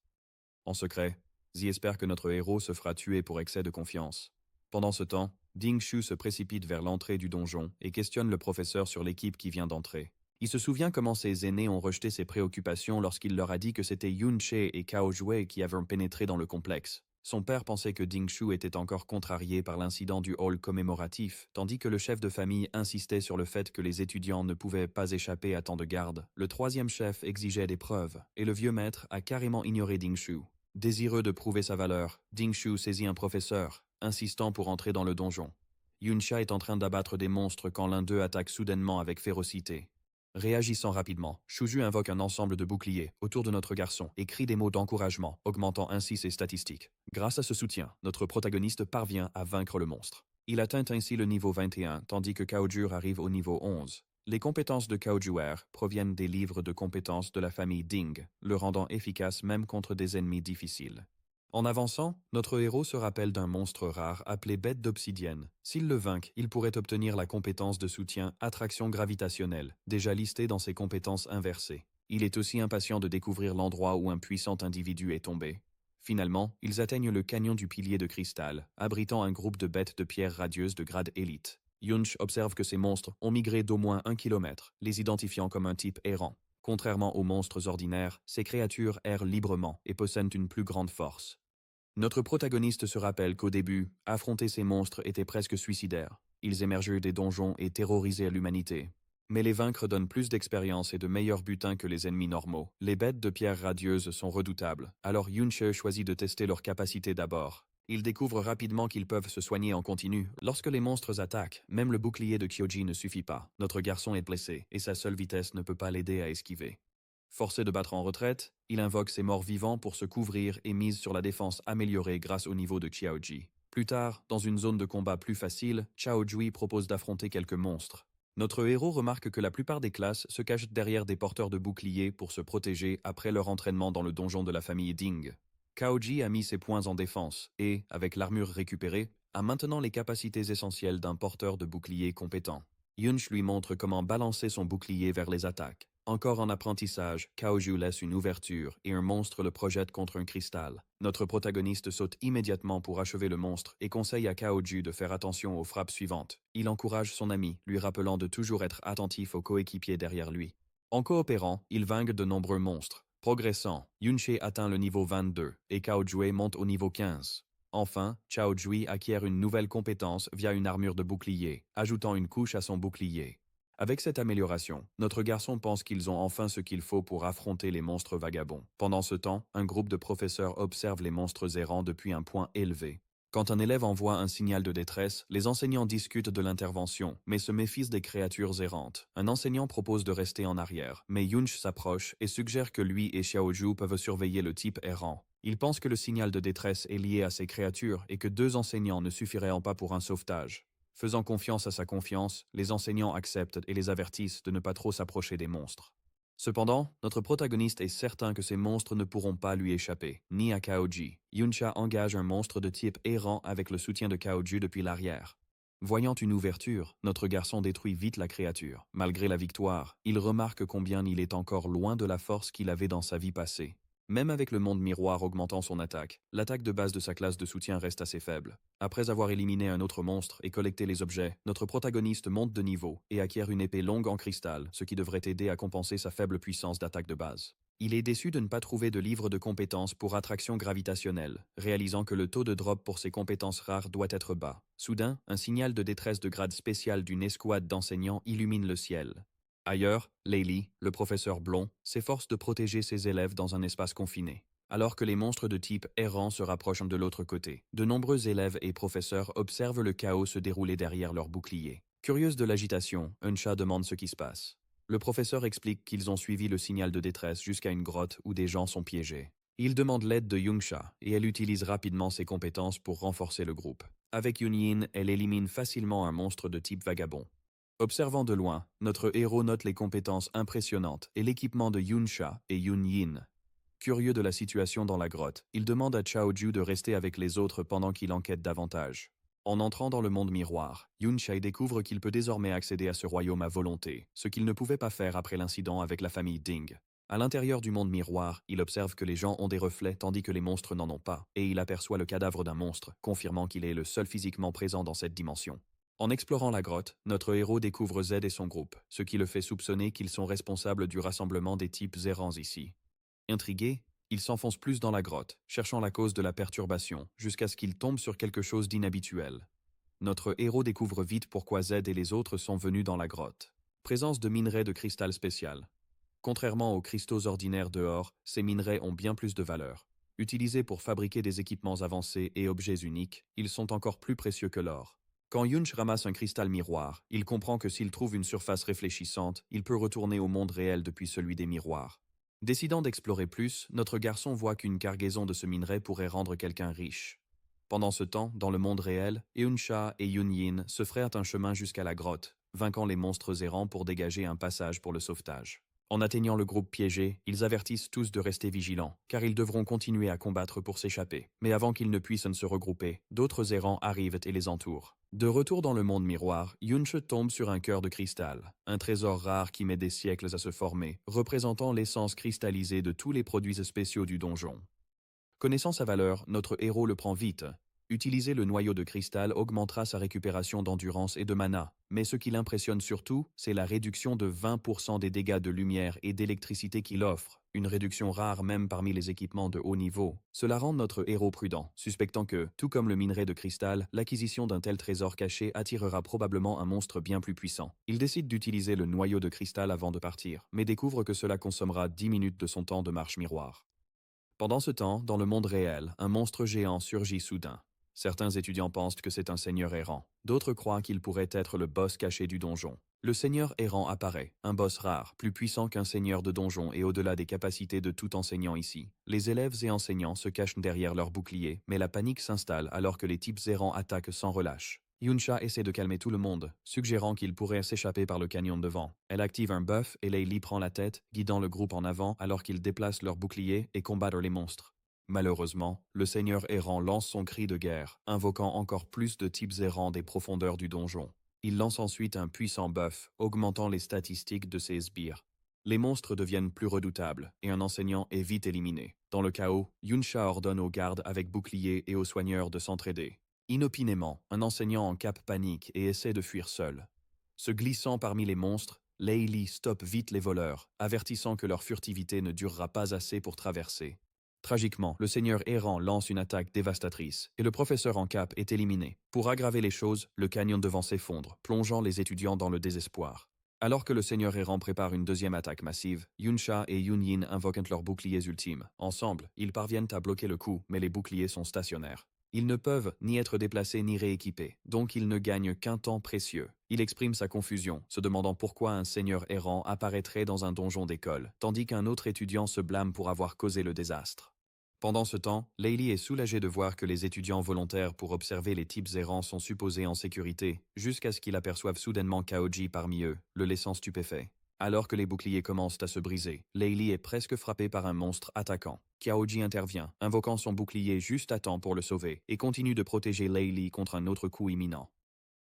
En secret, Zi espère que notre héros se fera tuer pour excès de confiance. Pendant ce temps, Dingshu se précipite vers l'entrée du donjon et questionne le professeur sur l'équipe qui vient d'entrer. Il se souvient comment ses aînés ont rejeté ses préoccupations lorsqu'il leur a dit que c'était Yunche et Cao Jue qui avaient pénétré dans le complexe. Son père pensait que Dingshu était encore contrarié par l'incident du hall commémoratif, tandis que le chef de famille insistait sur le fait que les étudiants ne pouvaient pas échapper à tant de garde. Le troisième chef exigeait des preuves, et le vieux maître a carrément ignoré Dingshu. Désireux de prouver sa valeur, Dingshu saisit un professeur, insistant pour entrer dans le donjon. Yunsha est en train d'abattre des monstres quand l'un d'eux attaque soudainement avec férocité. Réagissant rapidement, Shuju invoque un ensemble de boucliers autour de notre garçon et crie des mots d'encouragement, augmentant ainsi ses statistiques. Grâce à ce soutien, notre protagoniste parvient à vaincre le monstre. Il atteint ainsi le niveau 21, tandis que Kaojur arrive au niveau 11. Les compétences de Kaojuer proviennent des livres de compétences de la famille Ding, le rendant efficace même contre des ennemis difficiles. En avançant, notre héros se rappelle d'un monstre rare appelé bête d'obsidienne. S'il le vainque, il pourrait obtenir la compétence de soutien attraction gravitationnelle, déjà listée dans ses compétences inversées. Il est aussi impatient de découvrir l'endroit où un puissant individu est tombé. Finalement, ils atteignent le canyon du pilier de cristal, abritant un groupe de bêtes de pierre radieuse de grade élite. Yunch observe que ces monstres ont migré d'au moins 1 kilomètre, les identifiant comme un type errant. Contrairement aux monstres ordinaires, ces créatures errent librement et possèdent une plus grande force. Notre protagoniste se rappelle qu'au début, affronter ces monstres était presque suicidaire. Ils émergeaient des donjons et terrorisaient l'humanité. Mais les vaincre donnent plus d'expérience et de meilleurs butins que les ennemis normaux. Les bêtes de pierre radieuse sont redoutables, alors Yunche choisit de tester leurs capacités d'abord. Il découvre rapidement qu'ils peuvent se soigner en continu. Lorsque les monstres attaquent, même le bouclier de Kyoji ne suffit pas. Notre garçon est blessé, et sa seule vitesse ne peut pas l'aider à esquiver. Forcé de battre en retraite, il invoque ses morts vivants pour se couvrir et mise sur la défense améliorée grâce au niveau de Xiaoji. Plus tard, dans une zone de combat plus facile, Xiaojui propose d'affronter quelques monstres. Notre héros remarque que la plupart des classes se cachent derrière des porteurs de boucliers pour se protéger après leur entraînement dans le donjon de la famille Ding. Kaoji a mis ses points en défense et, avec l'armure récupérée, a maintenant les capacités essentielles d'un porteur de bouclier compétent. Yunch lui montre comment balancer son bouclier vers les attaques. Encore en apprentissage, Kaoju laisse une ouverture et un monstre le projette contre un cristal. Notre protagoniste saute immédiatement pour achever le monstre et conseille à Kaoju de faire attention aux frappes suivantes. Il encourage son ami, lui rappelant de toujours être attentif aux coéquipiers derrière lui. En coopérant, ils vainquent de nombreux monstres. Progressant, Yunche atteint le niveau 22 et Kaojue monte au niveau 15. Enfin, Chao Jui acquiert une nouvelle compétence via une armure de bouclier, ajoutant une couche à son bouclier. Avec cette amélioration, notre garçon pense qu'ils ont enfin ce qu'il faut pour affronter les monstres vagabonds. Pendant ce temps, un groupe de professeurs observe les monstres errants depuis un point élevé. Quand un élève envoie un signal de détresse, les enseignants discutent de l'intervention, mais se méfient des créatures errantes. Un enseignant propose de rester en arrière, mais Yunch s'approche et suggère que lui et Xiaoju peuvent surveiller le type errant. Il pense que le signal de détresse est lié à ces créatures et que 2 enseignants ne suffiraient pas pour un sauvetage. Faisant confiance à sa confiance, les enseignants acceptent et les avertissent de ne pas trop s'approcher des monstres. Cependant, notre protagoniste est certain que ces monstres ne pourront pas lui échapper, ni à Kaoji. Yuncha engage un monstre de type errant avec le soutien de Kaoju depuis l'arrière. Voyant une ouverture, notre garçon détruit vite la créature. Malgré la victoire, il remarque combien il est encore loin de la force qu'il avait dans sa vie passée. Même avec le monde miroir augmentant son attaque, l'attaque de base de sa classe de soutien reste assez faible. Après avoir éliminé un autre monstre et collecté les objets, notre protagoniste monte de niveau et acquiert une épée longue en cristal, ce qui devrait aider à compenser sa faible puissance d'attaque de base. Il est déçu de ne pas trouver de livre de compétences pour attraction gravitationnelle, réalisant que le taux de drop pour ses compétences rares doit être bas. Soudain, un signal de détresse de grade spécial d'une escouade d'enseignants illumine le ciel. Ailleurs, Laylee, le professeur blond, s'efforce de protéger ses élèves dans un espace confiné. Alors que les monstres de type errant se rapprochent de l'autre côté, de nombreux élèves et professeurs observent le chaos se dérouler derrière leurs boucliers. Curieuse de l'agitation, Euncha demande ce qui se passe. Le professeur explique qu'ils ont suivi le signal de détresse jusqu'à une grotte où des gens sont piégés. Il demande l'aide de Yuncha et elle utilise rapidement ses compétences pour renforcer le groupe. Avec Yunyin, elle élimine facilement un monstre de type vagabond. Observant de loin, notre héros note les compétences impressionnantes et l'équipement de Yuncha et Yunyin. Curieux de la situation dans la grotte, il demande à Chaoju de rester avec les autres pendant qu'il enquête davantage. En entrant dans le monde miroir, Yuncha découvre qu'il peut désormais accéder à ce royaume à volonté, ce qu'il ne pouvait pas faire après l'incident avec la famille Ding. À l'intérieur du monde miroir, il observe que les gens ont des reflets tandis que les monstres n'en ont pas, et il aperçoit le cadavre d'un monstre, confirmant qu'il est le seul physiquement présent dans cette dimension. En explorant la grotte, notre héros découvre Z et son groupe, ce qui le fait soupçonner qu'ils sont responsables du rassemblement des types errants ici. Intrigué, il s'enfonce plus dans la grotte, cherchant la cause de la perturbation, jusqu'à ce qu'il tombe sur quelque chose d'inhabituel. Notre héros découvre vite pourquoi Z et les autres sont venus dans la grotte. Présence de minerais de cristal spécial. Contrairement aux cristaux ordinaires dehors, ces minerais ont bien plus de valeur. Utilisés pour fabriquer des équipements avancés et objets uniques, ils sont encore plus précieux que l'or. Quand Yunch ramasse un cristal miroir, il comprend que s'il trouve une surface réfléchissante, il peut retourner au monde réel depuis celui des miroirs. Décidant d'explorer plus, notre garçon voit qu'une cargaison de ce minerai pourrait rendre quelqu'un riche. Pendant ce temps, dans le monde réel, Euncha et Yunyin se frayent un chemin jusqu'à la grotte, vainquant les monstres errants pour dégager un passage pour le sauvetage. En atteignant le groupe piégé, ils avertissent tous de rester vigilants, car ils devront continuer à combattre pour s'échapper. Mais avant qu'ils ne puissent se regrouper, d'autres errants arrivent et les entourent. De retour dans le monde miroir, Yunche tombe sur un cœur de cristal, un trésor rare qui met des siècles à se former, représentant l'essence cristallisée de tous les produits spéciaux du donjon. Connaissant sa valeur, notre héros le prend vite. Utiliser le noyau de cristal augmentera sa récupération d'endurance et de mana, mais ce qui l'impressionne surtout, c'est la réduction de 20% des dégâts de lumière et d'électricité qu'il offre, une réduction rare même parmi les équipements de haut niveau. Cela rend notre héros prudent, suspectant que, tout comme le minerai de cristal, l'acquisition d'un tel trésor caché attirera probablement un monstre bien plus puissant. Il décide d'utiliser le noyau de cristal avant de partir, mais découvre que cela consommera 10 minutes de son temps de marche miroir. Pendant ce temps, dans le monde réel, un monstre géant surgit soudain. Certains étudiants pensent que c'est un seigneur errant. D'autres croient qu'il pourrait être le boss caché du donjon. Le seigneur errant apparaît, un boss rare, plus puissant qu'un seigneur de donjon et au-delà des capacités de tout enseignant ici. Les élèves et enseignants se cachent derrière leurs boucliers, mais la panique s'installe alors que les types errants attaquent sans relâche. Yuncha essaie de calmer tout le monde, suggérant qu'il pourrait s'échapper par le canyon devant. Elle active un buff et Laylee prend la tête, guidant le groupe en avant alors qu'ils déplacent leurs boucliers et combattent les monstres. Malheureusement, le seigneur errant lance son cri de guerre, invoquant encore plus de types errants des profondeurs du donjon. Il lance ensuite un puissant buff, augmentant les statistiques de ses sbires. Les monstres deviennent plus redoutables, et un enseignant est vite éliminé. Dans le chaos, Yunsha ordonne aux gardes avec bouclier et aux soigneurs de s'entraider. Inopinément, un enseignant en cape panique et essaie de fuir seul. Se glissant parmi les monstres, Laylee stoppe vite les voleurs, avertissant que leur furtivité ne durera pas assez pour traverser. Tragiquement, le seigneur errant lance une attaque dévastatrice, et le professeur en cape est éliminé. Pour aggraver les choses, le canyon devant s'effondre, plongeant les étudiants dans le désespoir. Alors que le seigneur errant prépare une deuxième attaque massive, Yunsha et Yunyin invoquent leurs boucliers ultimes. Ensemble, ils parviennent à bloquer le coup, mais les boucliers sont stationnaires. Ils ne peuvent ni être déplacés ni rééquipés, donc ils ne gagnent qu'un temps précieux. Il exprime sa confusion, se demandant pourquoi un seigneur errant apparaîtrait dans un donjon d'école, tandis qu'un autre étudiant se blâme pour avoir causé le désastre. Pendant ce temps, Laylee est soulagée de voir que les étudiants volontaires pour observer les types errants sont supposés en sécurité, jusqu'à ce qu'il aperçoive soudainement Kaoji parmi eux, le laissant stupéfait. Alors que les boucliers commencent à se briser, Laylee est presque frappée par un monstre attaquant. Kaoji intervient, invoquant son bouclier juste à temps pour le sauver, et continue de protéger Laylee contre un autre coup imminent.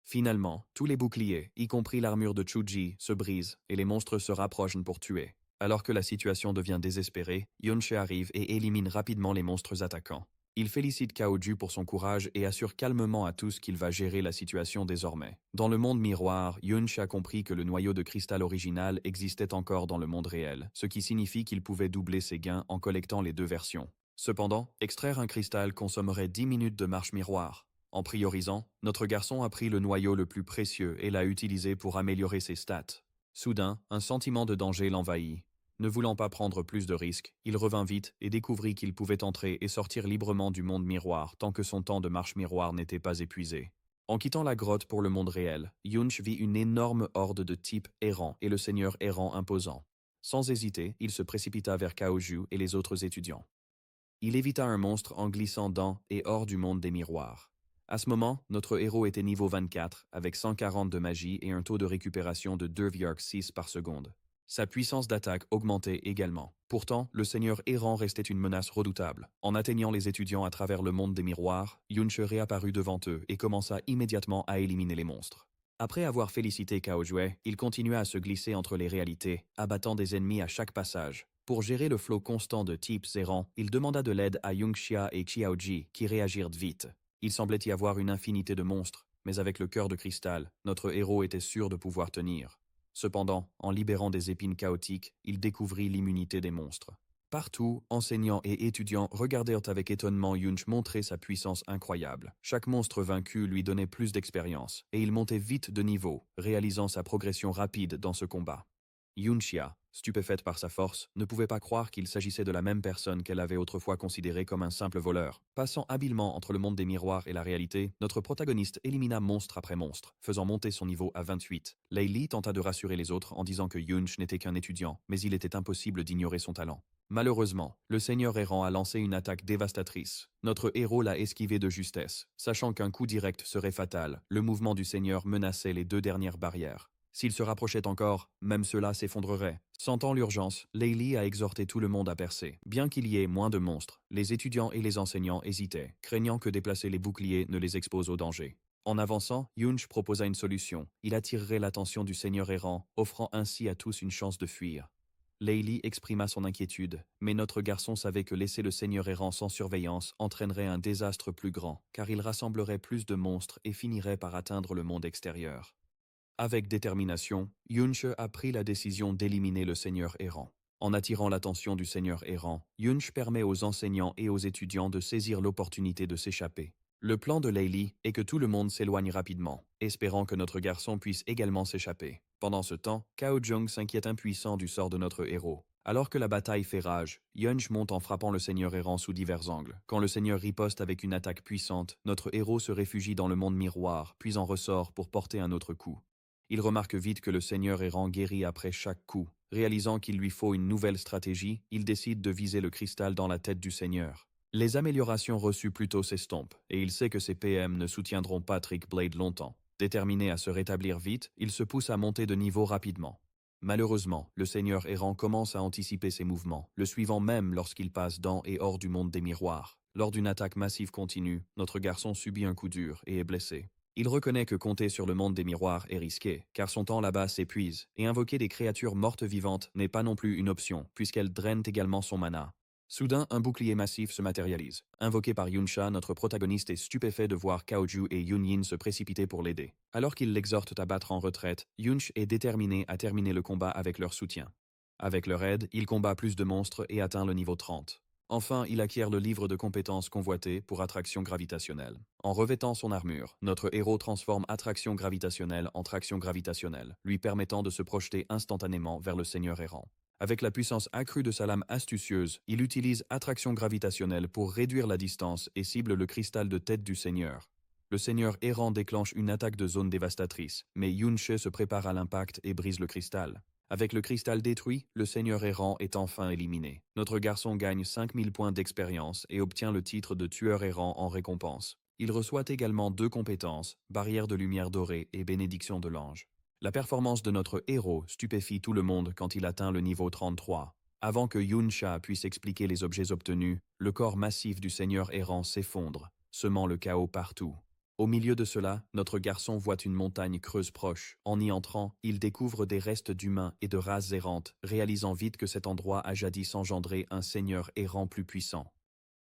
Finalement, tous les boucliers, y compris l'armure de Chuji, se brisent, et les monstres se rapprochent pour tuer. Alors que la situation devient désespérée, Yunsha arrive et élimine rapidement les monstres attaquants. Il félicite Kaoju pour son courage et assure calmement à tous qu'il va gérer la situation désormais. Dans le monde miroir, Yunsha a compris que le noyau de cristal original existait encore dans le monde réel, ce qui signifie qu'il pouvait doubler ses gains en collectant les deux versions. Cependant, extraire un cristal consommerait 10 minutes de marche miroir. En priorisant, notre garçon a pris le noyau le plus précieux et l'a utilisé pour améliorer ses stats. Soudain, un sentiment de danger l'envahit. Ne voulant pas prendre plus de risques, il revint vite et découvrit qu'il pouvait entrer et sortir librement du monde miroir tant que son temps de marche miroir n'était pas épuisé. En quittant la grotte pour le monde réel, Yunch vit une énorme horde de types errants et le seigneur errant imposant. Sans hésiter, il se précipita vers Kaoju et les autres étudiants. Il évita un monstre en glissant dans et hors du monde des miroirs. À ce moment, notre héros était niveau 24, avec 140 de magie et un taux de récupération de 2,6 par seconde. Sa puissance d'attaque augmentait également. Pourtant, le seigneur errant restait une menace redoutable. En atteignant les étudiants à travers le monde des miroirs, Yunche réapparut devant eux et commença immédiatement à éliminer les monstres. Après avoir félicité Kaojue, il continua à se glisser entre les réalités, abattant des ennemis à chaque passage. Pour gérer le flot constant de types errants, il demanda de l'aide à Yungxia et Qiaoji, qui réagirent vite. Il semblait y avoir une infinité de monstres, mais avec le cœur de cristal, notre héros était sûr de pouvoir tenir. Cependant, en libérant des épines chaotiques, il découvrit l'immunité des monstres. Partout, enseignants et étudiants regardèrent avec étonnement Yunch montrer sa puissance incroyable. Chaque monstre vaincu lui donnait plus d'expérience, et il montait vite de niveau, réalisant sa progression rapide dans ce combat. Yunxia, stupéfaite par sa force, ne pouvait pas croire qu'il s'agissait de la même personne qu'elle avait autrefois considéré comme un simple voleur. Passant habilement entre le monde des miroirs et la réalité, notre protagoniste élimina monstre après monstre, faisant monter son niveau à 28. Laylee tenta de rassurer les autres en disant que Yunch n'était qu'un étudiant, mais il était impossible d'ignorer son talent. Malheureusement, le seigneur errant a lancé une attaque dévastatrice. Notre héros l'a esquivé de justesse. Sachant qu'un coup direct serait fatal, le mouvement du seigneur menaçait les deux dernières barrières. S'il se rapprochait encore, même cela s'effondrerait. Sentant l'urgence, Laylee a exhorté tout le monde à percer. Bien qu'il y ait moins de monstres, les étudiants et les enseignants hésitaient, craignant que déplacer les boucliers ne les expose au danger. En avançant, Yunch proposa une solution. Il attirerait l'attention du seigneur errant, offrant ainsi à tous une chance de fuir. Laylee exprima son inquiétude, mais notre garçon savait que laisser le seigneur errant sans surveillance entraînerait un désastre plus grand, car il rassemblerait plus de monstres et finirait par atteindre le monde extérieur. Avec détermination, Yunche a pris la décision d'éliminer le seigneur errant. En attirant l'attention du seigneur errant, Yunche permet aux enseignants et aux étudiants de saisir l'opportunité de s'échapper. Le plan de Laylee est que tout le monde s'éloigne rapidement, espérant que notre garçon puisse également s'échapper. Pendant ce temps, Cao Jung s'inquiète impuissant du sort de notre héros. Alors que la bataille fait rage, Yunche monte en frappant le seigneur errant sous divers angles. Quand le seigneur riposte avec une attaque puissante, notre héros se réfugie dans le monde miroir, puis en ressort pour porter un autre coup. Il remarque vite que le seigneur errant guérit après chaque coup. Réalisant qu'il lui faut une nouvelle stratégie, il décide de viser le cristal dans la tête du seigneur. Les améliorations reçues plus tôt s'estompent, et il sait que ses PM ne soutiendront pas Trick Blade longtemps. Déterminé à se rétablir vite, il se pousse à monter de niveau rapidement. Malheureusement, le Seigneur errant commence à anticiper ses mouvements, le suivant même lorsqu'il passe dans et hors du monde des miroirs. Lors d'une attaque massive continue, notre garçon subit un coup dur et est blessé. Il reconnaît que compter sur le monde des miroirs est risqué, car son temps là-bas s'épuise, et invoquer des créatures mortes vivantes n'est pas non plus une option, puisqu'elles drainent également son mana. Soudain, un bouclier massif se matérialise. Invoqué par Yunsha, notre protagoniste est stupéfait de voir Kaoju et Yunyin se précipiter pour l'aider. Alors qu'ils l'exhortent à battre en retraite, Yunch est déterminé à terminer le combat avec leur soutien. Avec leur aide, il combat plus de monstres et atteint le niveau 30. Enfin, il acquiert le livre de compétences convoité pour attraction gravitationnelle. En revêtant son armure, notre héros transforme attraction gravitationnelle en traction gravitationnelle, lui permettant de se projeter instantanément vers le Seigneur errant. Avec la puissance accrue de sa lame astucieuse, il utilise attraction gravitationnelle pour réduire la distance et cible le cristal de tête du Seigneur. Le Seigneur errant déclenche une attaque de zone dévastatrice, mais Yunche se prépare à l'impact et brise le cristal. Avec le cristal détruit, le Seigneur errant est enfin éliminé. Notre garçon gagne 5000 points d'expérience et obtient le titre de tueur errant en récompense. Il reçoit également 2 compétences, barrière de lumière dorée et bénédiction de l'ange. La performance de notre héros stupéfie tout le monde quand il atteint le niveau 33. Avant que Yunsha puisse expliquer les objets obtenus, le corps massif du Seigneur errant s'effondre, semant le chaos partout. Au milieu de cela, notre garçon voit une montagne creuse proche. En y entrant, il découvre des restes d'humains et de races errantes, réalisant vite que cet endroit a jadis engendré un seigneur errant plus puissant.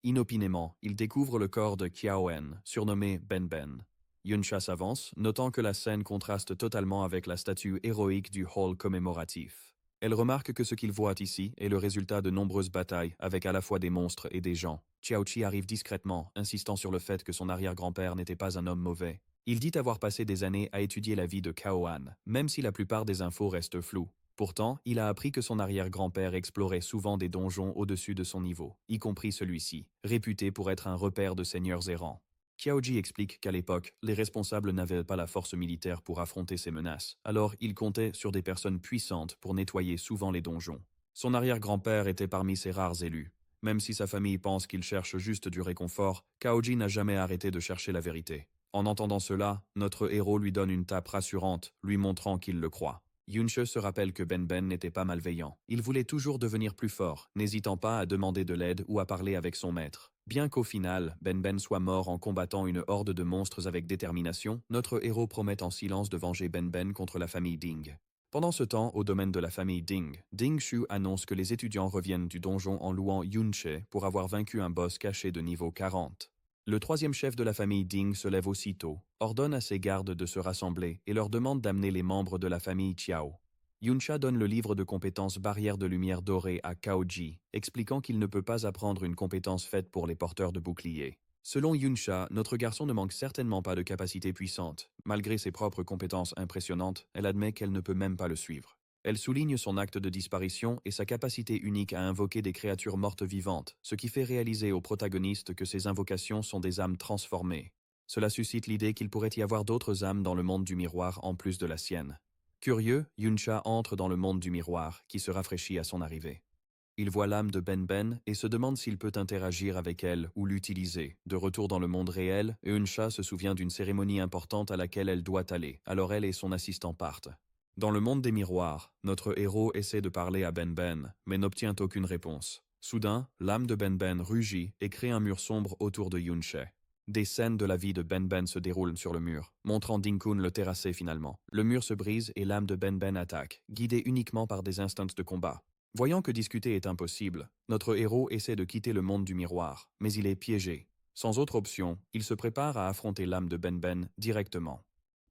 Inopinément, il découvre le corps de Qiaoen, surnommé Ben. Yunsha s'avance, notant que la scène contraste totalement avec la statue héroïque du hall commémoratif. Elle remarque que ce qu'il voit ici est le résultat de nombreuses batailles avec à la fois des monstres et des gens. Qiaoqi arrive discrètement, insistant sur le fait que son arrière-grand-père n'était pas un homme mauvais. Il dit avoir passé des années à étudier la vie de Kaoan, même si la plupart des infos restent floues. Pourtant, il a appris que son arrière-grand-père explorait souvent des donjons au-dessus de son niveau, y compris celui-ci, réputé pour être un repère de seigneurs errants. Qiaoji explique qu'à l'époque, les responsables n'avaient pas la force militaire pour affronter ces menaces, alors il comptait sur des personnes puissantes pour nettoyer souvent les donjons. Son arrière-grand-père était parmi ces rares élus. Même si sa famille pense qu'il cherche juste du réconfort, Kaoji n'a jamais arrêté de chercher la vérité. En entendant cela, notre héros lui donne une tape rassurante, lui montrant qu'il le croit. Yunche se rappelle que Ben n'était pas malveillant. Il voulait toujours devenir plus fort, n'hésitant pas à demander de l'aide ou à parler avec son maître. Bien qu'au final, Ben soit mort en combattant une horde de monstres avec détermination, notre héros promet en silence de venger Ben contre la famille Ding. Pendant ce temps, au domaine de la famille Ding, Ding Shu annonce que les étudiants reviennent du donjon en louant Yunche pour avoir vaincu un boss caché de niveau 40. Le troisième chef de la famille Ding se lève aussitôt, ordonne à ses gardes de se rassembler et leur demande d'amener les membres de la famille Qiao. Yunsha donne le livre de compétences barrière de lumière dorée à Kaoji, expliquant qu'il ne peut pas apprendre une compétence faite pour les porteurs de boucliers. Selon Yunsha, notre garçon ne manque certainement pas de capacités puissantes. Malgré ses propres compétences impressionnantes, elle admet qu'elle ne peut même pas le suivre. Elle souligne son acte de disparition et sa capacité unique à invoquer des créatures mortes vivantes, ce qui fait réaliser au protagoniste que ces invocations sont des âmes transformées. Cela suscite l'idée qu'il pourrait y avoir d'autres âmes dans le monde du miroir en plus de la sienne. Curieux, Yunsha entre dans le monde du miroir, qui se rafraîchit à son arrivée. Il voit l'âme de Ben et se demande s'il peut interagir avec elle ou l'utiliser. De retour dans le monde réel, Yunsha se souvient d'une cérémonie importante à laquelle elle doit aller, alors elle et son assistant partent. Dans le monde des miroirs, notre héros essaie de parler à Ben, mais n'obtient aucune réponse. Soudain, l'âme de Ben rugit et crée un mur sombre autour de Yunche. Des scènes de la vie de Ben se déroulent sur le mur, montrant Ding-kun le terrasser finalement. Le mur se brise et l'âme de Ben attaque, guidée uniquement par des instincts de combat. Voyant que discuter est impossible, notre héros essaie de quitter le monde du miroir, mais il est piégé. Sans autre option, il se prépare à affronter l'âme de Ben directement.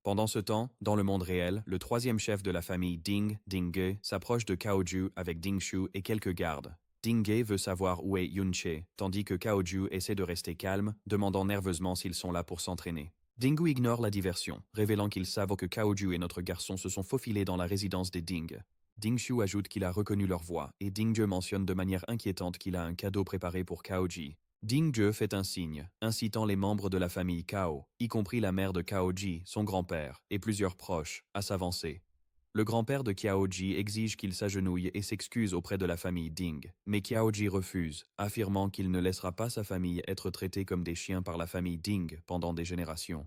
Pendant ce temps, dans le monde réel, le troisième chef de la famille Dingge, s'approche de Kaoju avec Dingshu et quelques gardes. Dingge veut savoir où est Yunche, tandis que Kaoju essaie de rester calme, demandant nerveusement s'ils sont là pour s'entraîner. Dingu ignore la diversion, révélant qu'ils savent que Kaoju et notre garçon se sont faufilés dans la résidence des Ding. Dingshu ajoute qu'il a reconnu leur voix, et Dingge mentionne de manière inquiétante qu'il a un cadeau préparé pour Kaoji. Dingge fait un signe, incitant les membres de la famille Kao, y compris la mère de Kaoji, son grand-père, et plusieurs proches, à s'avancer. Le grand-père de Kaoji exige qu'il s'agenouille et s'excuse auprès de la famille Ding, mais Kaoji refuse, affirmant qu'il ne laissera pas sa famille être traitée comme des chiens par la famille Ding pendant des générations.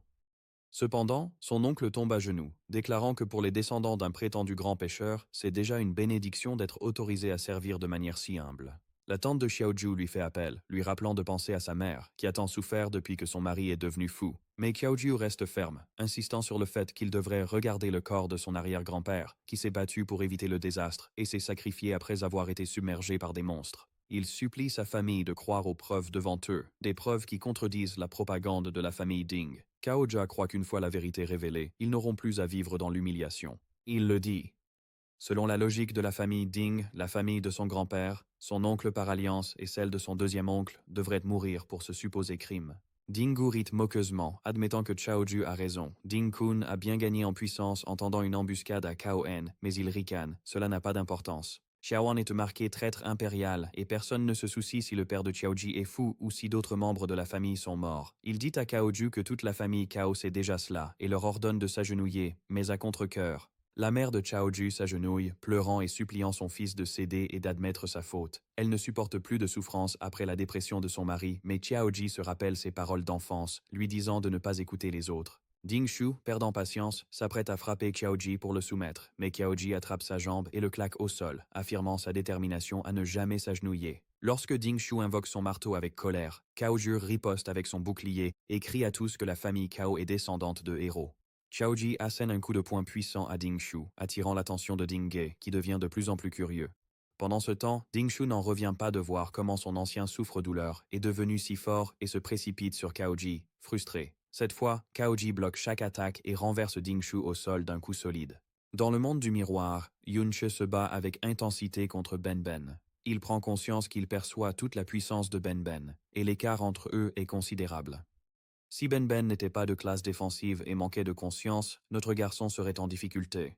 Cependant, son oncle tombe à genoux, déclarant que pour les descendants d'un prétendu grand pêcheur, c'est déjà une bénédiction d'être autorisé à servir de manière si humble. La tante de Xiaoju lui fait appel, lui rappelant de penser à sa mère, qui a tant souffert depuis que son mari est devenu fou. Mais Xiaoju reste ferme, insistant sur le fait qu'il devrait regarder le corps de son arrière-grand-père, qui s'est battu pour éviter le désastre et s'est sacrifié après avoir été submergé par des monstres. Il supplie sa famille de croire aux preuves devant eux, des preuves qui contredisent la propagande de la famille Ding. Cao Jia croit qu'une fois la vérité révélée, ils n'auront plus à vivre dans l'humiliation. Il le dit. Selon la logique de la famille Ding, la famille de son grand-père, son oncle par alliance et celle de son deuxième oncle devraient mourir pour ce supposé crime. Dingu rit moqueusement, admettant que Xiaoju a raison. Ding Kun a bien gagné en puissance en tendant une embuscade à Cao En, mais il ricane, cela n'a pas d'importance. Xiaoan est marqué traître impérial et personne ne se soucie si le père de Xiaoji est fou ou si d'autres membres de la famille sont morts. Il dit à Caoju que toute la famille Cao sait déjà cela et leur ordonne de s'agenouiller, mais à contre-cœur. La mère de Xiaoju s'agenouille, pleurant et suppliant son fils de céder et d'admettre sa faute. Elle ne supporte plus de souffrance après la dépression de son mari, mais Xiaoji se rappelle ses paroles d'enfance, lui disant de ne pas écouter les autres. Ding Shu, perdant patience, s'apprête à frapper Xiaoji pour le soumettre, mais Xiaoji attrape sa jambe et le claque au sol, affirmant sa détermination à ne jamais s'agenouiller. Lorsque Ding Shu invoque son marteau avec colère, Caoju riposte avec son bouclier et crie à tous que la famille Cao est descendante de héros. Xiaoji assène un coup de poing puissant à Ding Shu, attirant l'attention de Ding Ge, qui devient de plus en plus curieux. Pendant ce temps, Ding Shu n'en revient pas de voir comment son ancien souffre-douleur est devenu si fort et se précipite sur Caoji, frustré. Cette fois, Caoji bloque chaque attaque et renverse Ding Shu au sol d'un coup solide. Dans le monde du miroir, Yunche se bat avec intensité contre Ben Ben. Il prend conscience qu'il perçoit toute la puissance de Ben Ben, et l'écart entre eux est considérable. Si Ben Ben n'était pas de classe défensive et manquait de conscience, notre garçon serait en difficulté.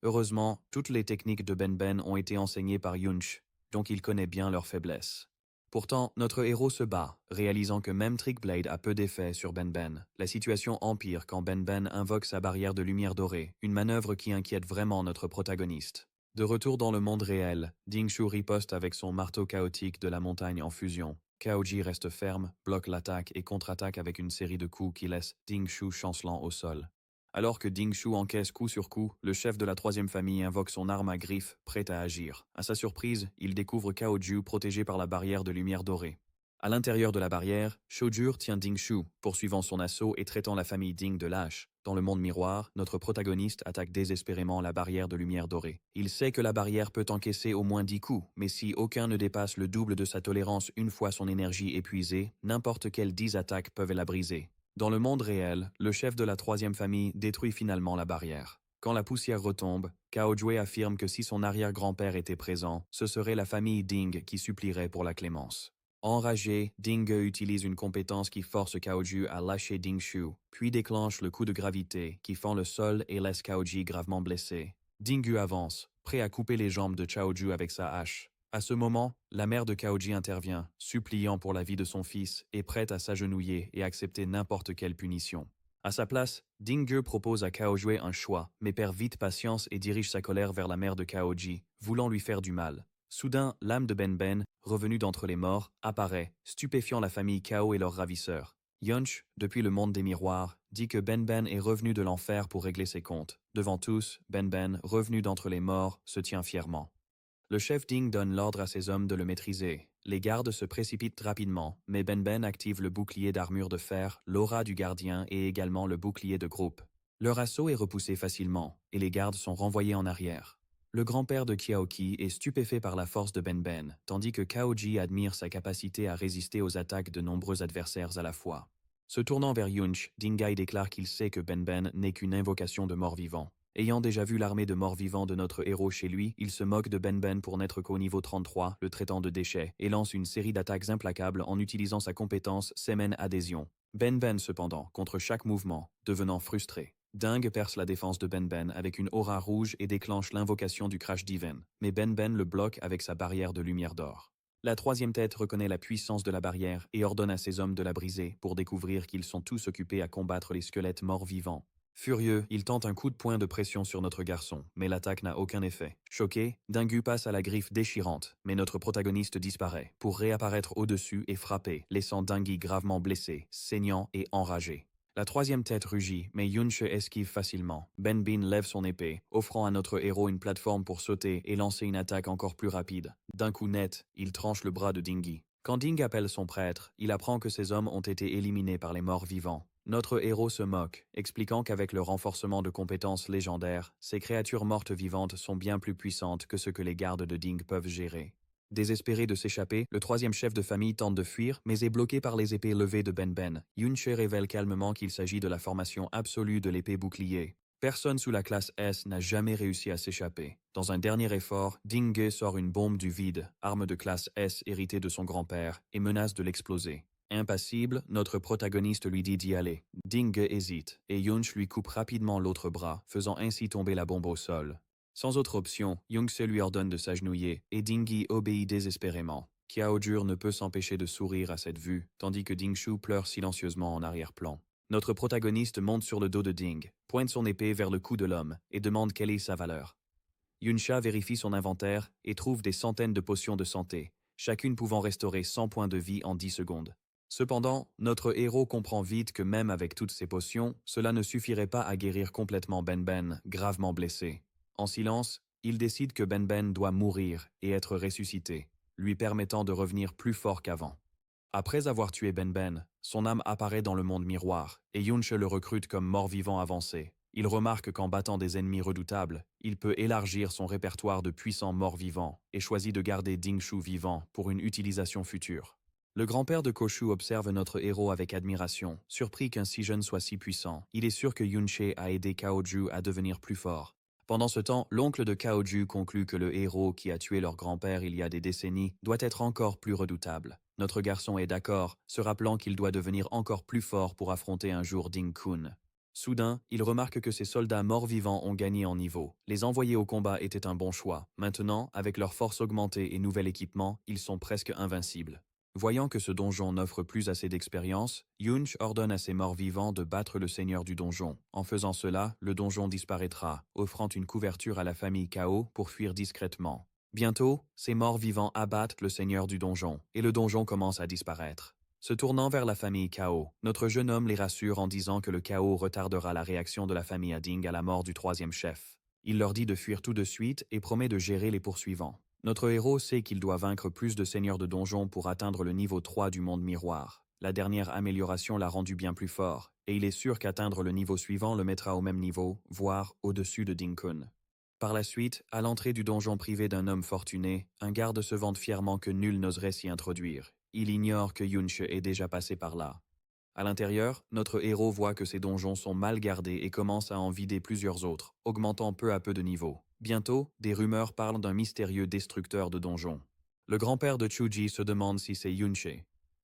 Heureusement, toutes les techniques de Ben Ben ont été enseignées par Yunch, donc il connaît bien leurs faiblesses. Pourtant, notre héros se bat, réalisant que même Trickblade a peu d'effet sur Ben Ben. La situation empire quand Ben Ben invoque sa barrière de lumière dorée, une manœuvre qui inquiète vraiment notre protagoniste. De retour dans le monde réel, Ding Shu riposte avec son marteau chaotique de la montagne en fusion. Caoji reste ferme, bloque l'attaque et contre-attaque avec une série de coups qui laissent Ding Shu chancelant au sol. Alors que Ding Shu encaisse coup sur coup, le chef de la troisième famille invoque son arme à griffes, prête à agir. À sa surprise, il découvre Caoju protégé par la barrière de lumière dorée. À l'intérieur de la barrière, Shojur tient Ding Shu, poursuivant son assaut et traitant la famille Ding de lâche. Dans le monde miroir, notre protagoniste attaque désespérément la barrière de lumière dorée. Il sait que la barrière peut encaisser au moins 10 coups, mais si aucun ne dépasse le double de sa tolérance une fois son énergie épuisée, n'importe quelles 10 attaques peuvent la briser. Dans le monde réel, le chef de la troisième famille détruit finalement la barrière. Quand la poussière retombe, Cao Jue affirme que si son arrière-grand-père était présent, ce serait la famille Ding qui supplierait pour la clémence. Enragé, Ding utilise une compétence qui force Caoju à lâcher Ding Shu, puis déclenche le coup de gravité qui fend le sol et laisse Caoji gravement blessé. Dingu avance, prêt à couper les jambes de Caoju avec sa hache. À ce moment, la mère de Caoji intervient, suppliant pour la vie de son fils et prête à s'agenouiller et accepter n'importe quelle punition. À sa place, Dingu propose à Caojue un choix, mais perd vite patience et dirige sa colère vers la mère de Caoji, voulant lui faire du mal. Soudain, l'âme de Ben Ben, revenue d'entre les morts, apparaît, stupéfiant la famille Cao et leurs ravisseurs. Yunch, depuis le monde des miroirs, dit que Ben Ben est revenu de l'enfer pour régler ses comptes. Devant tous, Ben Ben, revenu d'entre les morts, se tient fièrement. Le chef Ding donne l'ordre à ses hommes de le maîtriser. Les gardes se précipitent rapidement, mais Ben Ben active le bouclier d'armure de fer, l'aura du gardien et également le bouclier de groupe. Leur assaut est repoussé facilement, et les gardes sont renvoyés en arrière. Le grand-père de Qiaoqi est stupéfait par la force de Ben Ben, tandis que Caoji admire sa capacité à résister aux attaques de nombreux adversaires à la fois. Se tournant vers Yunch, Dingai déclare qu'il sait que Ben Ben n'est qu'une invocation de mort-vivant. Ayant déjà vu l'armée de morts-vivants de notre héros chez lui, il se moque de Ben Ben pour n'être qu'au niveau 33, le traitant de déchet, et lance une série d'attaques implacables en utilisant sa compétence Semen Adhésion. Ben Ben cependant, contre chaque mouvement, devenant frustré. Ding perce la défense de Ben Ben avec une aura rouge et déclenche l'invocation du Crash Divin, mais Ben Ben le bloque avec sa barrière de lumière d'or. La troisième tête reconnaît la puissance de la barrière et ordonne à ses hommes de la briser pour découvrir qu'ils sont tous occupés à combattre les squelettes morts-vivants. Furieux, il tente un coup de poing de pression sur notre garçon, mais l'attaque n'a aucun effet. Choqué, Dingu passe à la griffe déchirante, mais notre protagoniste disparaît, pour réapparaître au-dessus et frapper, laissant Dingui gravement blessé, saignant et enragé. La troisième tête rugit, mais Yunche esquive facilement. Ben Bin lève son épée, offrant à notre héros une plateforme pour sauter et lancer une attaque encore plus rapide. D'un coup net, il tranche le bras de Dingy. Quand Ding appelle son prêtre, il apprend que ces hommes ont été éliminés par les morts vivants. Notre héros se moque, expliquant qu'avec le renforcement de compétences légendaires, ces créatures mortes vivantes sont bien plus puissantes que ce que les gardes de Ding peuvent gérer. Désespéré de s'échapper, le troisième chef de famille tente de fuir, mais est bloqué par les épées levées de Ben Ben. Yunche révèle calmement qu'il s'agit de la formation absolue de l'épée bouclier. Personne sous la classe S n'a jamais réussi à s'échapper. Dans un dernier effort, Dingue sort une bombe du vide, arme de classe S héritée de son grand-père, et menace de l'exploser. Impassible, notre protagoniste lui dit d'y aller. Dingue hésite, et Yunche lui coupe rapidement l'autre bras, faisant ainsi tomber la bombe au sol. Sans autre option, Yunxe lui ordonne de s'agenouiller, et Dingy obéit désespérément. Kiaojur ne peut s'empêcher de sourire à cette vue, tandis que Dingshu pleure silencieusement en arrière-plan. Notre protagoniste monte sur le dos de Ding, pointe son épée vers le cou de l'homme, et demande quelle est sa valeur. Yunsha vérifie son inventaire et trouve des centaines de potions de santé, chacune pouvant restaurer 100 points de vie en 10 secondes. Cependant, notre héros comprend vite que même avec toutes ces potions, cela ne suffirait pas à guérir complètement Ben Ben, gravement blessé. En silence, il décide que Ben Ben doit mourir et être ressuscité, lui permettant de revenir plus fort qu'avant. Après avoir tué Ben Ben, son âme apparaît dans le monde miroir, et Yunche le recrute comme mort-vivant avancé. Il remarque qu'en battant des ennemis redoutables, il peut élargir son répertoire de puissants morts-vivants, et choisit de garder Dingshu vivant pour une utilisation future. Le grand-père de Koshu observe notre héros avec admiration, surpris qu'un si jeune soit si puissant. Il est sûr que Yunche a aidé Kaoju à devenir plus fort. Pendant ce temps, l'oncle de Kaoju conclut que le héros qui a tué leur grand-père il y a des décennies doit être encore plus redoutable. Notre garçon est d'accord, se rappelant qu'il doit devenir encore plus fort pour affronter un jour Ding Kun. Soudain, il remarque que ses soldats morts-vivants ont gagné en niveau. Les envoyer au combat était un bon choix. Maintenant, avec leur force augmentée et nouvel équipement, ils sont presque invincibles. Voyant que ce donjon n'offre plus assez d'expérience, Yunche ordonne à ses morts-vivants de battre le seigneur du donjon. En faisant cela, le donjon disparaîtra, offrant une couverture à la famille Kao pour fuir discrètement. Bientôt, ces morts-vivants abattent le seigneur du donjon, et le donjon commence à disparaître. Se tournant vers la famille Kao, notre jeune homme les rassure en disant que le chaos retardera la réaction de la famille Ading à la mort du troisième chef. Il leur dit de fuir tout de suite et promet de gérer les poursuivants. Notre héros sait qu'il doit vaincre plus de seigneurs de donjons pour atteindre le niveau 3 du monde miroir. La dernière amélioration l'a rendu bien plus fort, et il est sûr qu'atteindre le niveau suivant le mettra au même niveau, voire au-dessus de Ding-kun. Par la suite, à l'entrée du donjon privé d'un homme fortuné, un garde se vante fièrement que nul n'oserait s'y introduire. Il ignore que Yunche est déjà passé par là. À l'intérieur, notre héros voit que ces donjons sont mal gardés et commence à en vider plusieurs autres, augmentant peu à peu de niveau. Bientôt, des rumeurs parlent d'un mystérieux destructeur de donjons. Le grand-père de Chuji se demande si c'est Yunche.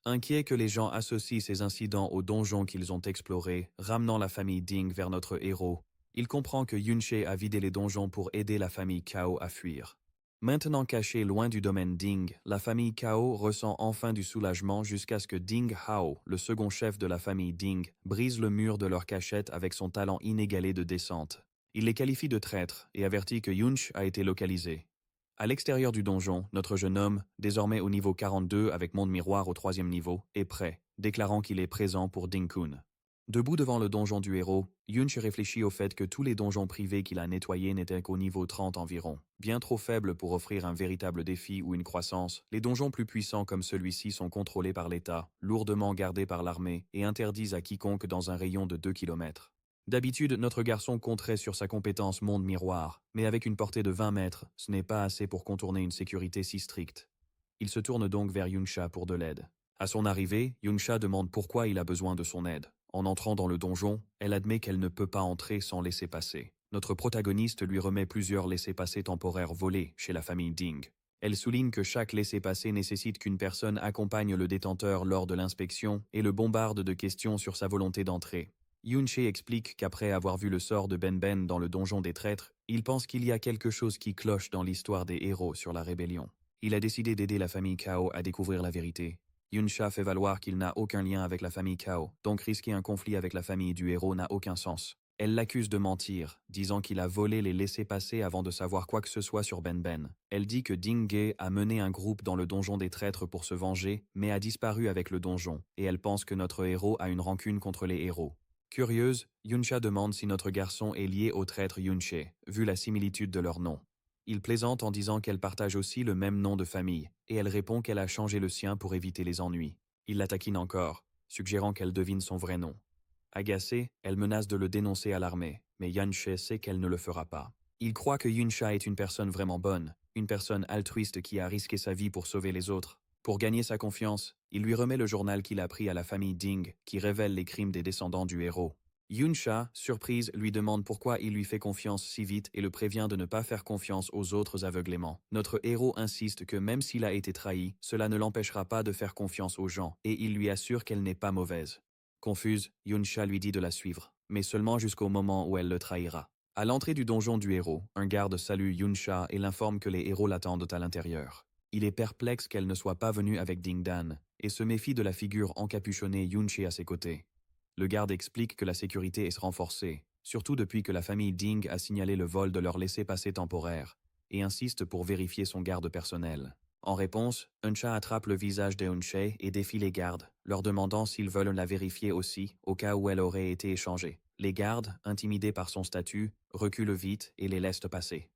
Inquiet que les gens associent ces incidents aux donjons qu'ils ont explorés, ramenant la famille Ding vers notre héros, il comprend que Yunche a vidé les donjons pour aider la famille Kao à fuir. Maintenant cachée loin du domaine Ding, la famille Kao ressent enfin du soulagement jusqu'à ce que Ding Hao, le second chef de la famille Ding, brise le mur de leur cachette avec son talent inégalé de descente. Il les qualifie de traîtres et avertit que Yunche a été localisé. À l'extérieur du donjon, notre jeune homme, désormais au niveau 42 avec monde miroir au 3e niveau, est prêt, déclarant qu'il est présent pour Ding-kun. Debout devant le donjon du héros, Yunche réfléchit au fait que tous les donjons privés qu'il a nettoyés n'étaient qu'au niveau 30 environ. Bien trop faibles pour offrir un véritable défi ou une croissance, les donjons plus puissants comme celui-ci sont contrôlés par l'État, lourdement gardés par l'armée et interdits à quiconque dans un rayon de 2 km. D'habitude, notre garçon compterait sur sa compétence monde miroir, mais avec une portée de 20 mètres, ce n'est pas assez pour contourner une sécurité si stricte. Il se tourne donc vers Yunsha pour de l'aide. À son arrivée, Yunsha demande pourquoi il a besoin de son aide. En entrant dans le donjon, elle admet qu'elle ne peut pas entrer sans laisser-passer. Notre protagoniste lui remet plusieurs laissez-passer temporaires volés chez la famille Ding. Elle souligne que chaque laissez-passer nécessite qu'une personne accompagne le détenteur lors de l'inspection et le bombarde de questions sur sa volonté d'entrer. Yunche explique qu'après avoir vu le sort de Ben Ben dans le donjon des traîtres, il pense qu'il y a quelque chose qui cloche dans l'histoire des héros sur la rébellion. Il a décidé d'aider la famille Kao à découvrir la vérité. Yunsha fait valoir qu'il n'a aucun lien avec la famille Kao, donc risquer un conflit avec la famille du héros n'a aucun sens. Elle l'accuse de mentir, disant qu'il a volé les laissez-passer avant de savoir quoi que ce soit sur Ben Ben. Elle dit que Ding a mené un groupe dans le donjon des traîtres pour se venger, mais a disparu avec le donjon, et elle pense que notre héros a une rancune contre les héros. Curieuse, Yunsha demande si notre garçon est lié au traître Yunche, vu la similitude de leur nom. Il plaisante en disant qu'elle partage aussi le même nom de famille, et elle répond qu'elle a changé le sien pour éviter les ennuis. Il la taquine encore, suggérant qu'elle devine son vrai nom. Agacée, elle menace de le dénoncer à l'armée, mais Yunche sait qu'elle ne le fera pas. Il croit que Yunsha est une personne vraiment bonne, une personne altruiste qui a risqué sa vie pour sauver les autres. Pour gagner sa confiance, il lui remet le journal qu'il a pris à la famille Ding, qui révèle les crimes des descendants du héros. Yunsha, surprise, lui demande pourquoi il lui fait confiance si vite et le prévient de ne pas faire confiance aux autres aveuglément. Notre héros insiste que même s'il a été trahi, cela ne l'empêchera pas de faire confiance aux gens, et il lui assure qu'elle n'est pas mauvaise. Confuse, Yunsha lui dit de la suivre, mais seulement jusqu'au moment où elle le trahira. À l'entrée du donjon du héros, un garde salue Yunsha et l'informe que les héros l'attendent à l'intérieur. Il est perplexe qu'elle ne soit pas venue avec Ding Dan, et se méfie de la figure encapuchonnée Yunche à ses côtés. Le garde explique que la sécurité est renforcée, surtout depuis que la famille Ding a signalé le vol de leur laissez-passer temporaire, et insiste pour vérifier son garde personnel. En réponse, Yunsha attrape le visage de Yunche et défie les gardes, leur demandant s'ils veulent la vérifier aussi, au cas où elle aurait été échangée. Les gardes, intimidés par son statut, reculent vite et les laissent passer.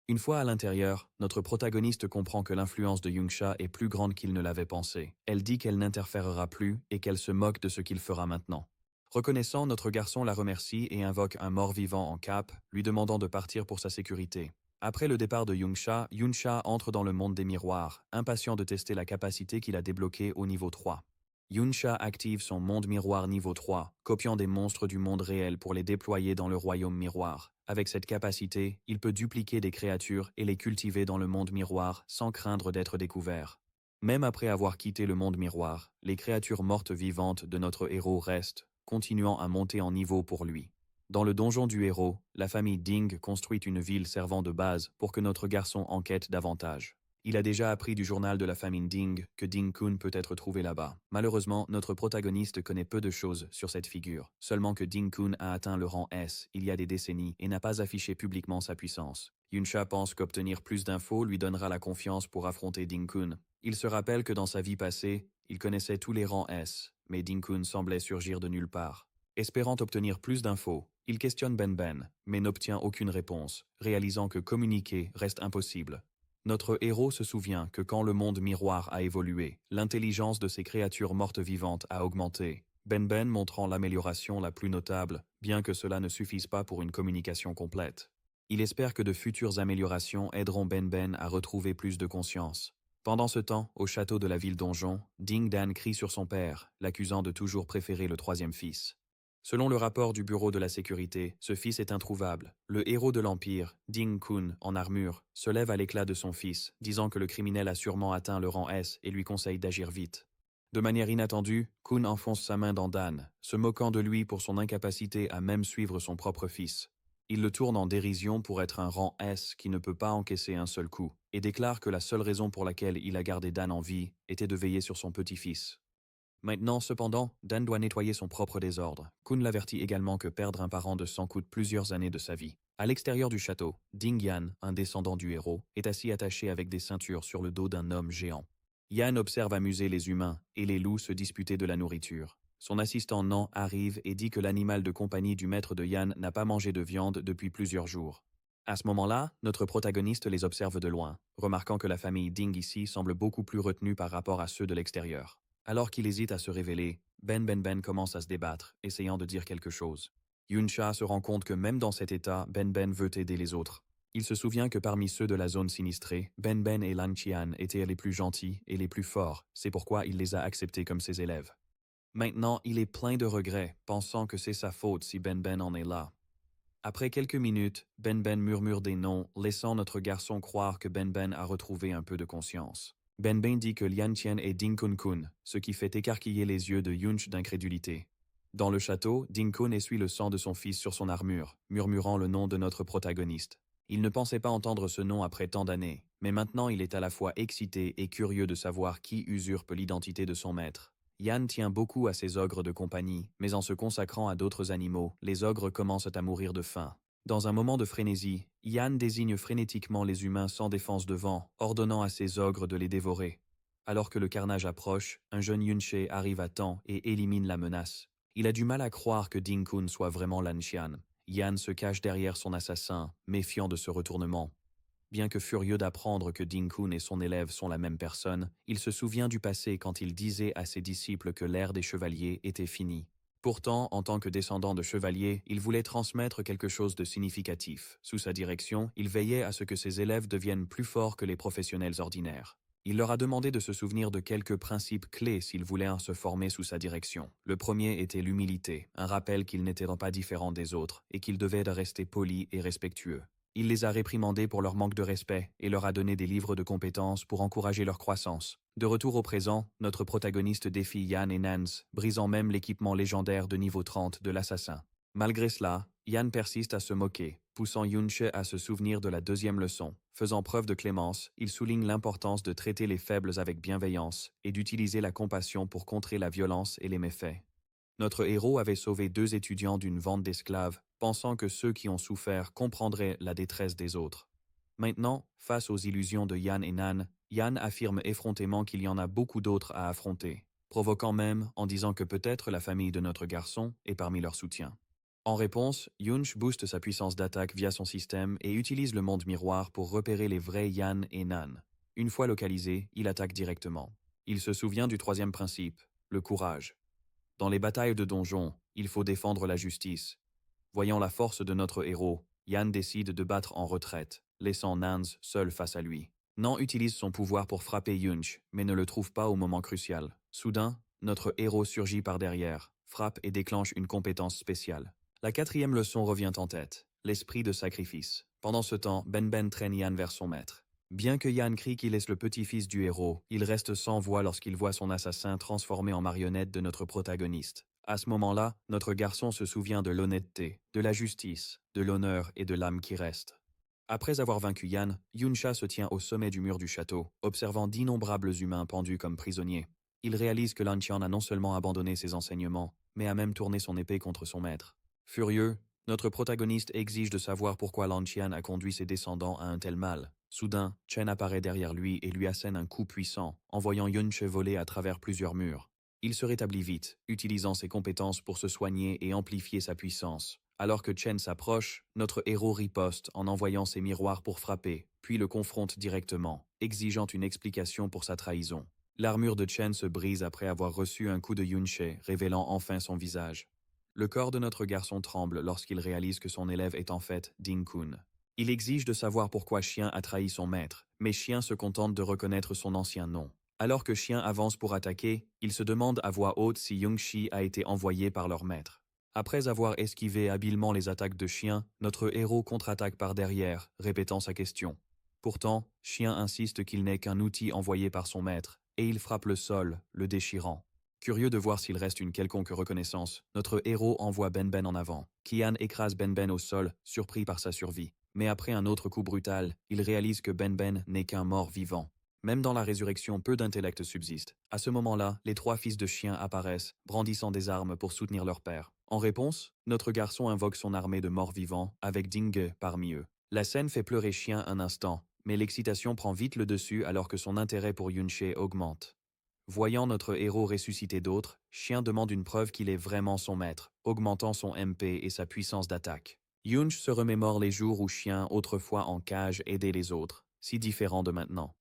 Une fois à l'intérieur, notre protagoniste comprend que l'influence de Yunsha est plus grande qu'il ne l'avait pensé. Elle dit qu'elle n'interférera plus et qu'elle se moque de ce qu'il fera maintenant. Reconnaissant, notre garçon la remercie et invoque un mort-vivant en cape, lui demandant de partir pour sa sécurité. Après le départ de Yunsha, Yunsha entre dans le monde des miroirs, impatient de tester la capacité qu'il a débloquée au niveau 3. Yunsha active son monde miroir niveau 3, copiant des monstres du monde réel pour les déployer dans le royaume miroir. Avec cette capacité, il peut dupliquer des créatures et les cultiver dans le monde miroir sans craindre d'être découvert. Même après avoir quitté le monde miroir, les créatures mortes vivantes de notre héros restent, continuant à monter en niveau pour lui. Dans le donjon du héros, la famille Ding construit une ville servant de base pour que notre garçon enquête davantage. Il a déjà appris du journal de la famille Ding que Ding Kun peut être trouvé là-bas. Malheureusement, notre protagoniste connaît peu de choses sur cette figure, seulement que Ding Kun a atteint le rang S il y a des décennies et n'a pas affiché publiquement sa puissance. Yunsha pense qu'obtenir plus d'infos lui donnera la confiance pour affronter Ding Kun. Il se rappelle que dans sa vie passée, il connaissait tous les rangs S, mais Ding Kun semblait surgir de nulle part. Espérant obtenir plus d'infos, il questionne Ben Ben, mais n'obtient aucune réponse, réalisant que communiquer reste impossible. Notre héros se souvient que quand le monde miroir a évolué, l'intelligence de ces créatures mortes vivantes a augmenté, Ben Ben montrant l'amélioration la plus notable, bien que cela ne suffise pas pour une communication complète. Il espère que de futures améliorations aideront Ben Ben à retrouver plus de conscience. Pendant ce temps, au château de la ville donjon, Ding Dan crie sur son père, l'accusant de toujours préférer le troisième fils. Selon le rapport du Bureau de la Sécurité, ce fils est introuvable. Le héros de l'Empire, Ding Kun, en armure, se lève à l'éclat de son fils, disant que le criminel a sûrement atteint le rang S et lui conseille d'agir vite. De manière inattendue, Kun enfonce sa main dans Dan, se moquant de lui pour son incapacité à même suivre son propre fils. Il le tourne en dérision pour être un rang S qui ne peut pas encaisser un seul coup, et déclare que la seule raison pour laquelle il a gardé Dan en vie était de veiller sur son petit-fils. Maintenant, cependant, Dan doit nettoyer son propre désordre. Kun l'avertit également que perdre un parent de sang coûte plusieurs années de sa vie. À l'extérieur du château, Ding Yan, un descendant du héros, est assis attaché avec des ceintures sur le dos d'un homme géant. Yan observe amuser les humains et les loups se disputer de la nourriture. Son assistant Nan arrive et dit que l'animal de compagnie du maître de Yan n'a pas mangé de viande depuis plusieurs jours. À ce moment-là, notre protagoniste les observe de loin, remarquant que la famille Ding ici semble beaucoup plus retenue par rapport à ceux de l'extérieur. Alors qu'il hésite à se révéler, Ben commence à se débattre, essayant de dire quelque chose. Yunsha se rend compte que même dans cet état, Ben veut aider les autres. Il se souvient que parmi ceux de la zone sinistrée, Ben et Lan Qian étaient les plus gentils et les plus forts, c'est pourquoi il les a acceptés comme ses élèves. Maintenant, il est plein de regrets, pensant que c'est sa faute si Ben en est là. Après quelques minutes, Ben murmure des noms, laissant notre garçon croire que Ben a retrouvé un peu de conscience. Ben dit que Lian Qian est Ding Kun, ce qui fait écarquiller les yeux de Yunch d'incrédulité. Dans le château, Ding Kun essuie le sang de son fils sur son armure, murmurant le nom de notre protagoniste. Il ne pensait pas entendre ce nom après tant d'années, mais maintenant il est à la fois excité et curieux de savoir qui usurpe l'identité de son maître. Yan tient beaucoup à ses ogres de compagnie, mais en se consacrant à d'autres animaux, les ogres commencent à mourir de faim. Dans un moment de frénésie, Yan désigne frénétiquement les humains sans défense devant, ordonnant à ses ogres de les dévorer. Alors que le carnage approche, un jeune Yunche arrive à temps et élimine la menace. Il a du mal à croire que Ding Kun soit vraiment Lan Xian. Yan se cache derrière son assassin, méfiant de ce retournement. Bien que furieux d'apprendre que Ding Kun et son élève sont la même personne, il se souvient du passé quand il disait à ses disciples que l'ère des chevaliers était finie. Pourtant, en tant que descendant de chevalier, il voulait transmettre quelque chose de significatif. Sous sa direction, il veillait à ce que ses élèves deviennent plus forts que les professionnels ordinaires. Il leur a demandé de se souvenir de quelques principes clés s'ils voulaient se former sous sa direction. Le premier était l'humilité, un rappel qu'ils n'étaient pas différents des autres et qu'ils devaient rester polis et respectueux. Il les a réprimandés pour leur manque de respect et leur a donné des livres de compétences pour encourager leur croissance. De retour au présent, notre protagoniste défie Yan et Nance, brisant même l'équipement légendaire de niveau 30 de l'assassin. Malgré cela, Yan persiste à se moquer, poussant Yunche à se souvenir de la deuxième leçon. Faisant preuve de clémence, il souligne l'importance de traiter les faibles avec bienveillance et d'utiliser la compassion pour contrer la violence et les méfaits. Notre héros avait sauvé 2 étudiants d'une vente d'esclaves, pensant que ceux qui ont souffert comprendraient la détresse des autres. Maintenant, face aux illusions de Yan et Nan, Yan affirme effrontément qu'il y en a beaucoup d'autres à affronter, provoquant même en disant que peut-être la famille de notre garçon est parmi leurs soutiens. En réponse, Yunch booste sa puissance d'attaque via son système et utilise le monde miroir pour repérer les vrais Yan et Nan. Une fois localisé, il attaque directement. Il se souvient du 3e principe, le courage. Dans les batailles de donjons, il faut défendre la justice. Voyant la force de notre héros, Yan décide de battre en retraite, laissant Nance seul face à lui. Nan utilise son pouvoir pour frapper Yunch, mais ne le trouve pas au moment crucial. Soudain, notre héros surgit par derrière, frappe et déclenche une compétence spéciale. La 4e leçon revient en tête, l'esprit de sacrifice. Pendant ce temps, Ben traîne Yan vers son maître. Bien que Yan crie qu'il est le petit-fils du héros, il reste sans voix lorsqu'il voit son assassin transformé en marionnette de notre protagoniste. À ce moment-là, notre garçon se souvient de l'honnêteté, de la justice, de l'honneur et de l'âme qui reste. Après avoir vaincu Yan, Yunsha se tient au sommet du mur du château, observant d'innombrables humains pendus comme prisonniers. Il réalise que Lan Qian a non seulement abandonné ses enseignements, mais a même tourné son épée contre son maître. Furieux, notre protagoniste exige de savoir pourquoi Lan Qian a conduit ses descendants à un tel mal. Soudain, Chen apparaît derrière lui et lui assène un coup puissant, envoyant Yunche voler à travers plusieurs murs. Il se rétablit vite, utilisant ses compétences pour se soigner et amplifier sa puissance. Alors que Chen s'approche, notre héros riposte en envoyant ses miroirs pour frapper, puis le confronte directement, exigeant une explication pour sa trahison. L'armure de Chen se brise après avoir reçu un coup de Yunche, révélant enfin son visage. Le corps de notre garçon tremble lorsqu'il réalise que son élève est en fait Ding Kun. Il exige de savoir pourquoi Chien a trahi son maître, mais Chien se contente de reconnaître son ancien nom. Alors que Chien avance pour attaquer, il se demande à voix haute si Yongxi a été envoyé par leur maître. Après avoir esquivé habilement les attaques de Chien, notre héros contre-attaque par derrière, répétant sa question. Pourtant, Chien insiste qu'il n'est qu'un outil envoyé par son maître, et il frappe le sol, le déchirant. Curieux de voir s'il reste une quelconque reconnaissance, notre héros envoie Ben en avant. Qian écrase Ben au sol, surpris par sa survie. Mais après un autre coup brutal, il réalise que Ben n'est qu'un mort vivant. Même dans la résurrection, peu d'intellect subsiste. À ce moment-là, les 3 fils de Chien apparaissent, brandissant des armes pour soutenir leur père. En réponse, notre garçon invoque son armée de morts vivants, avec Ding parmi eux. La scène fait pleurer Chien un instant, mais l'excitation prend vite le dessus alors que son intérêt pour Yunche augmente. Voyant notre héros ressusciter d'autres, Chien demande une preuve qu'il est vraiment son maître, augmentant son MP et sa puissance d'attaque. Yunch se remémore les jours où Chien, autrefois en cage, aidait les autres, si différent de maintenant.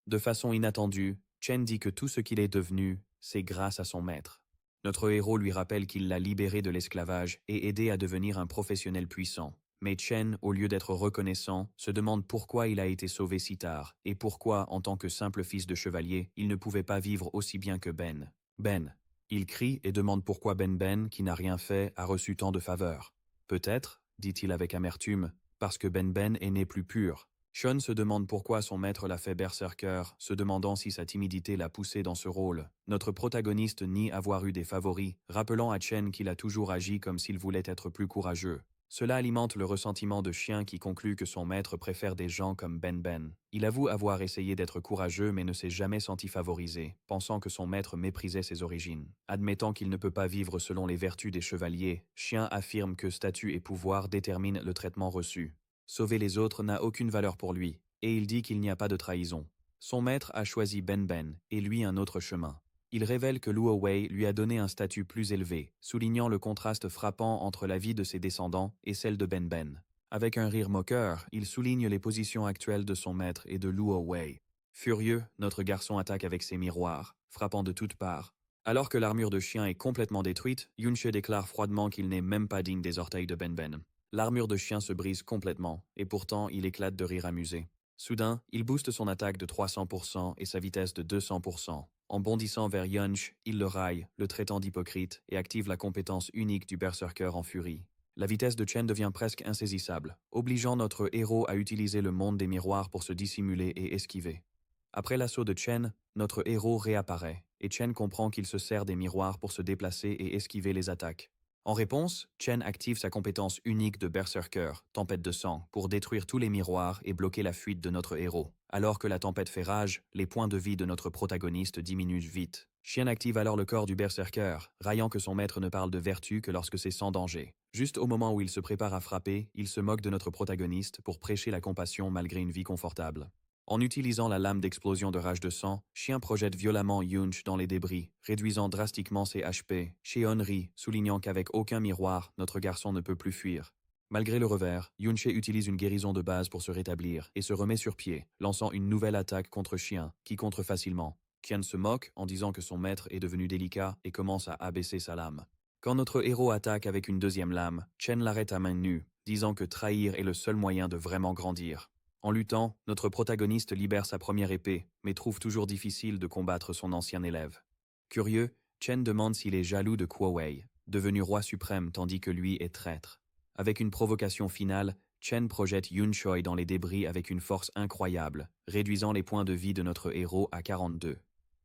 De façon inattendue, Chen dit que tout ce qu'il est devenu, c'est grâce à son maître. Notre héros lui rappelle qu'il l'a libéré de l'esclavage et aidé à devenir un professionnel puissant. Mais Chen, au lieu d'être reconnaissant, se demande pourquoi il a été sauvé si tard et pourquoi, en tant que simple fils de chevalier, il ne pouvait pas vivre aussi bien que Ben. Il crie et demande pourquoi Ben, qui n'a rien fait, a reçu tant de faveurs. Peut-être, dit-il avec amertume, parce que Ben est né plus pur. Sean se demande pourquoi son maître l'a fait berserker, se demandant si sa timidité l'a poussé dans ce rôle. Notre protagoniste nie avoir eu des favoris, rappelant à Chen qu'il a toujours agi comme s'il voulait être plus courageux. Cela alimente le ressentiment de Chien qui conclut que son maître préfère des gens comme Ben. Il avoue avoir essayé d'être courageux mais ne s'est jamais senti favorisé, pensant que son maître méprisait ses origines. Admettant qu'il ne peut pas vivre selon les vertus des chevaliers, Chien affirme que statut et pouvoir déterminent le traitement reçu. Sauver les autres n'a aucune valeur pour lui, et il dit qu'il n'y a pas de trahison. Son maître a choisi Ben et lui un autre chemin. il révèle que Luo Wei lui a donné un statut plus élevé, soulignant le contraste frappant entre la vie de ses descendants et celle de Ben Ben. Avec un rire moqueur, il souligne les positions actuelles de son maître et de Luo Wei. Furieux, notre garçon attaque avec ses miroirs, frappant de toutes parts. Alors que l'armure de chien est complètement détruite, Yunshe déclare froidement qu'il n'est même pas digne des orteils de Ben Ben. L'armure de chien se brise complètement, et pourtant il éclate de rire amusé. Soudain, il booste son attaque de 300% et sa vitesse de 200%. En bondissant vers Yunch, il le raille, le traitant d'hypocrite, et active la compétence unique du berserker en furie. La vitesse de Chen devient presque insaisissable, obligeant notre héros à utiliser le monde des miroirs pour se dissimuler et esquiver. Après l'assaut de Chen, notre héros réapparaît, et Chen comprend qu'il se sert des miroirs pour se déplacer et esquiver les attaques. En réponse, Chen active sa compétence unique de Berserker, Tempête de sang, pour détruire tous les miroirs et bloquer la fuite de notre héros. Alors que la tempête fait rage, les points de vie de notre protagoniste diminuent vite. Chen active alors le corps du Berserker, raillant que son maître ne parle de vertu que lorsque c'est sans danger. Juste au moment où il se prépare à frapper, il se moque de notre protagoniste pour prêcher la compassion malgré une vie confortable. En utilisant la lame d'explosion de rage de sang, Chien projette violemment Yunch dans les débris, réduisant drastiquement ses HP. Cheon rit, soulignant qu'avec aucun miroir, notre garçon ne peut plus fuir. Malgré le revers, Yunche utilise une guérison de base pour se rétablir et se remet sur pied, lançant une nouvelle attaque contre Chien, qui contre facilement. Qian se moque en disant que son maître est devenu délicat et commence à abaisser sa lame. Quand notre héros attaque avec une deuxième lame, Chen l'arrête à main nue, disant que trahir est le seul moyen de vraiment grandir. En luttant, notre protagoniste libère sa première épée, mais trouve toujours difficile de combattre son ancien élève. Curieux, Chen demande s'il est jaloux de Kuo Wei, devenu roi suprême tandis que lui est traître. Avec une provocation finale, Chen projette Yun Choi dans les débris avec une force incroyable, réduisant les points de vie de notre héros à 42.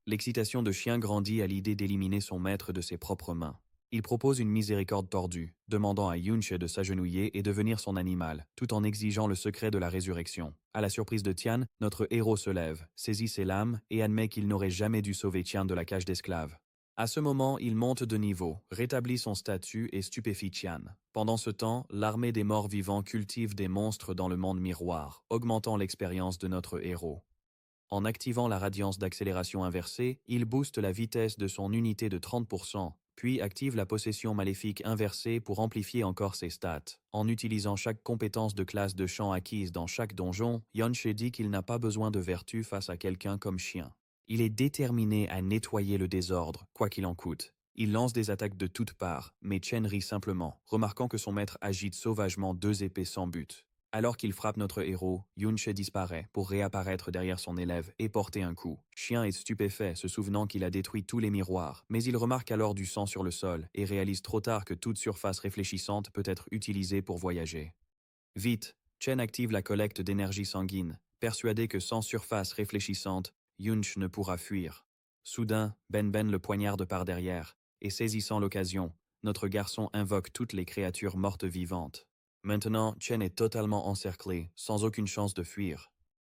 L'excitation de Chien grandit à l'idée d'éliminer son maître de ses propres mains. Il propose une miséricorde tordue, demandant à Yunche de s'agenouiller et devenir son animal, tout en exigeant le secret de la résurrection. À la surprise de Tian, notre héros se lève, saisit ses lames et admet qu'il n'aurait jamais dû sauver Tian de la cage d'esclaves. À ce moment, il monte de niveau, rétablit son statut et stupéfie Tian. Pendant ce temps, l'armée des morts vivants cultive des monstres dans le monde miroir, augmentant l'expérience de notre héros. En activant la radiance d'accélération inversée, il booste la vitesse de son unité de 30%, puis active la possession maléfique inversée pour amplifier encore ses stats. En utilisant chaque compétence de classe de champ acquise dans chaque donjon, Yonche dit qu'il n'a pas besoin de vertu face à quelqu'un comme Chien. Il est déterminé à nettoyer le désordre, quoi qu'il en coûte. Il lance des attaques de toutes parts, mais Chen rit simplement, remarquant que son maître agite sauvagement deux épées sans but. Alors qu'il frappe notre héros, Yunche disparaît pour réapparaître derrière son élève et porter un coup. Chien est stupéfait, se souvenant qu'il a détruit tous les miroirs, mais il remarque alors du sang sur le sol et réalise trop tard que toute surface réfléchissante peut être utilisée pour voyager. Vite, Chen active la collecte d'énergie sanguine, persuadé que sans surface réfléchissante, Yunche ne pourra fuir. Soudain, Ben Ben le poignarde par derrière, et saisissant l'occasion, notre garçon invoque toutes les créatures mortes vivantes. Maintenant, Chen est totalement encerclé, sans aucune chance de fuir.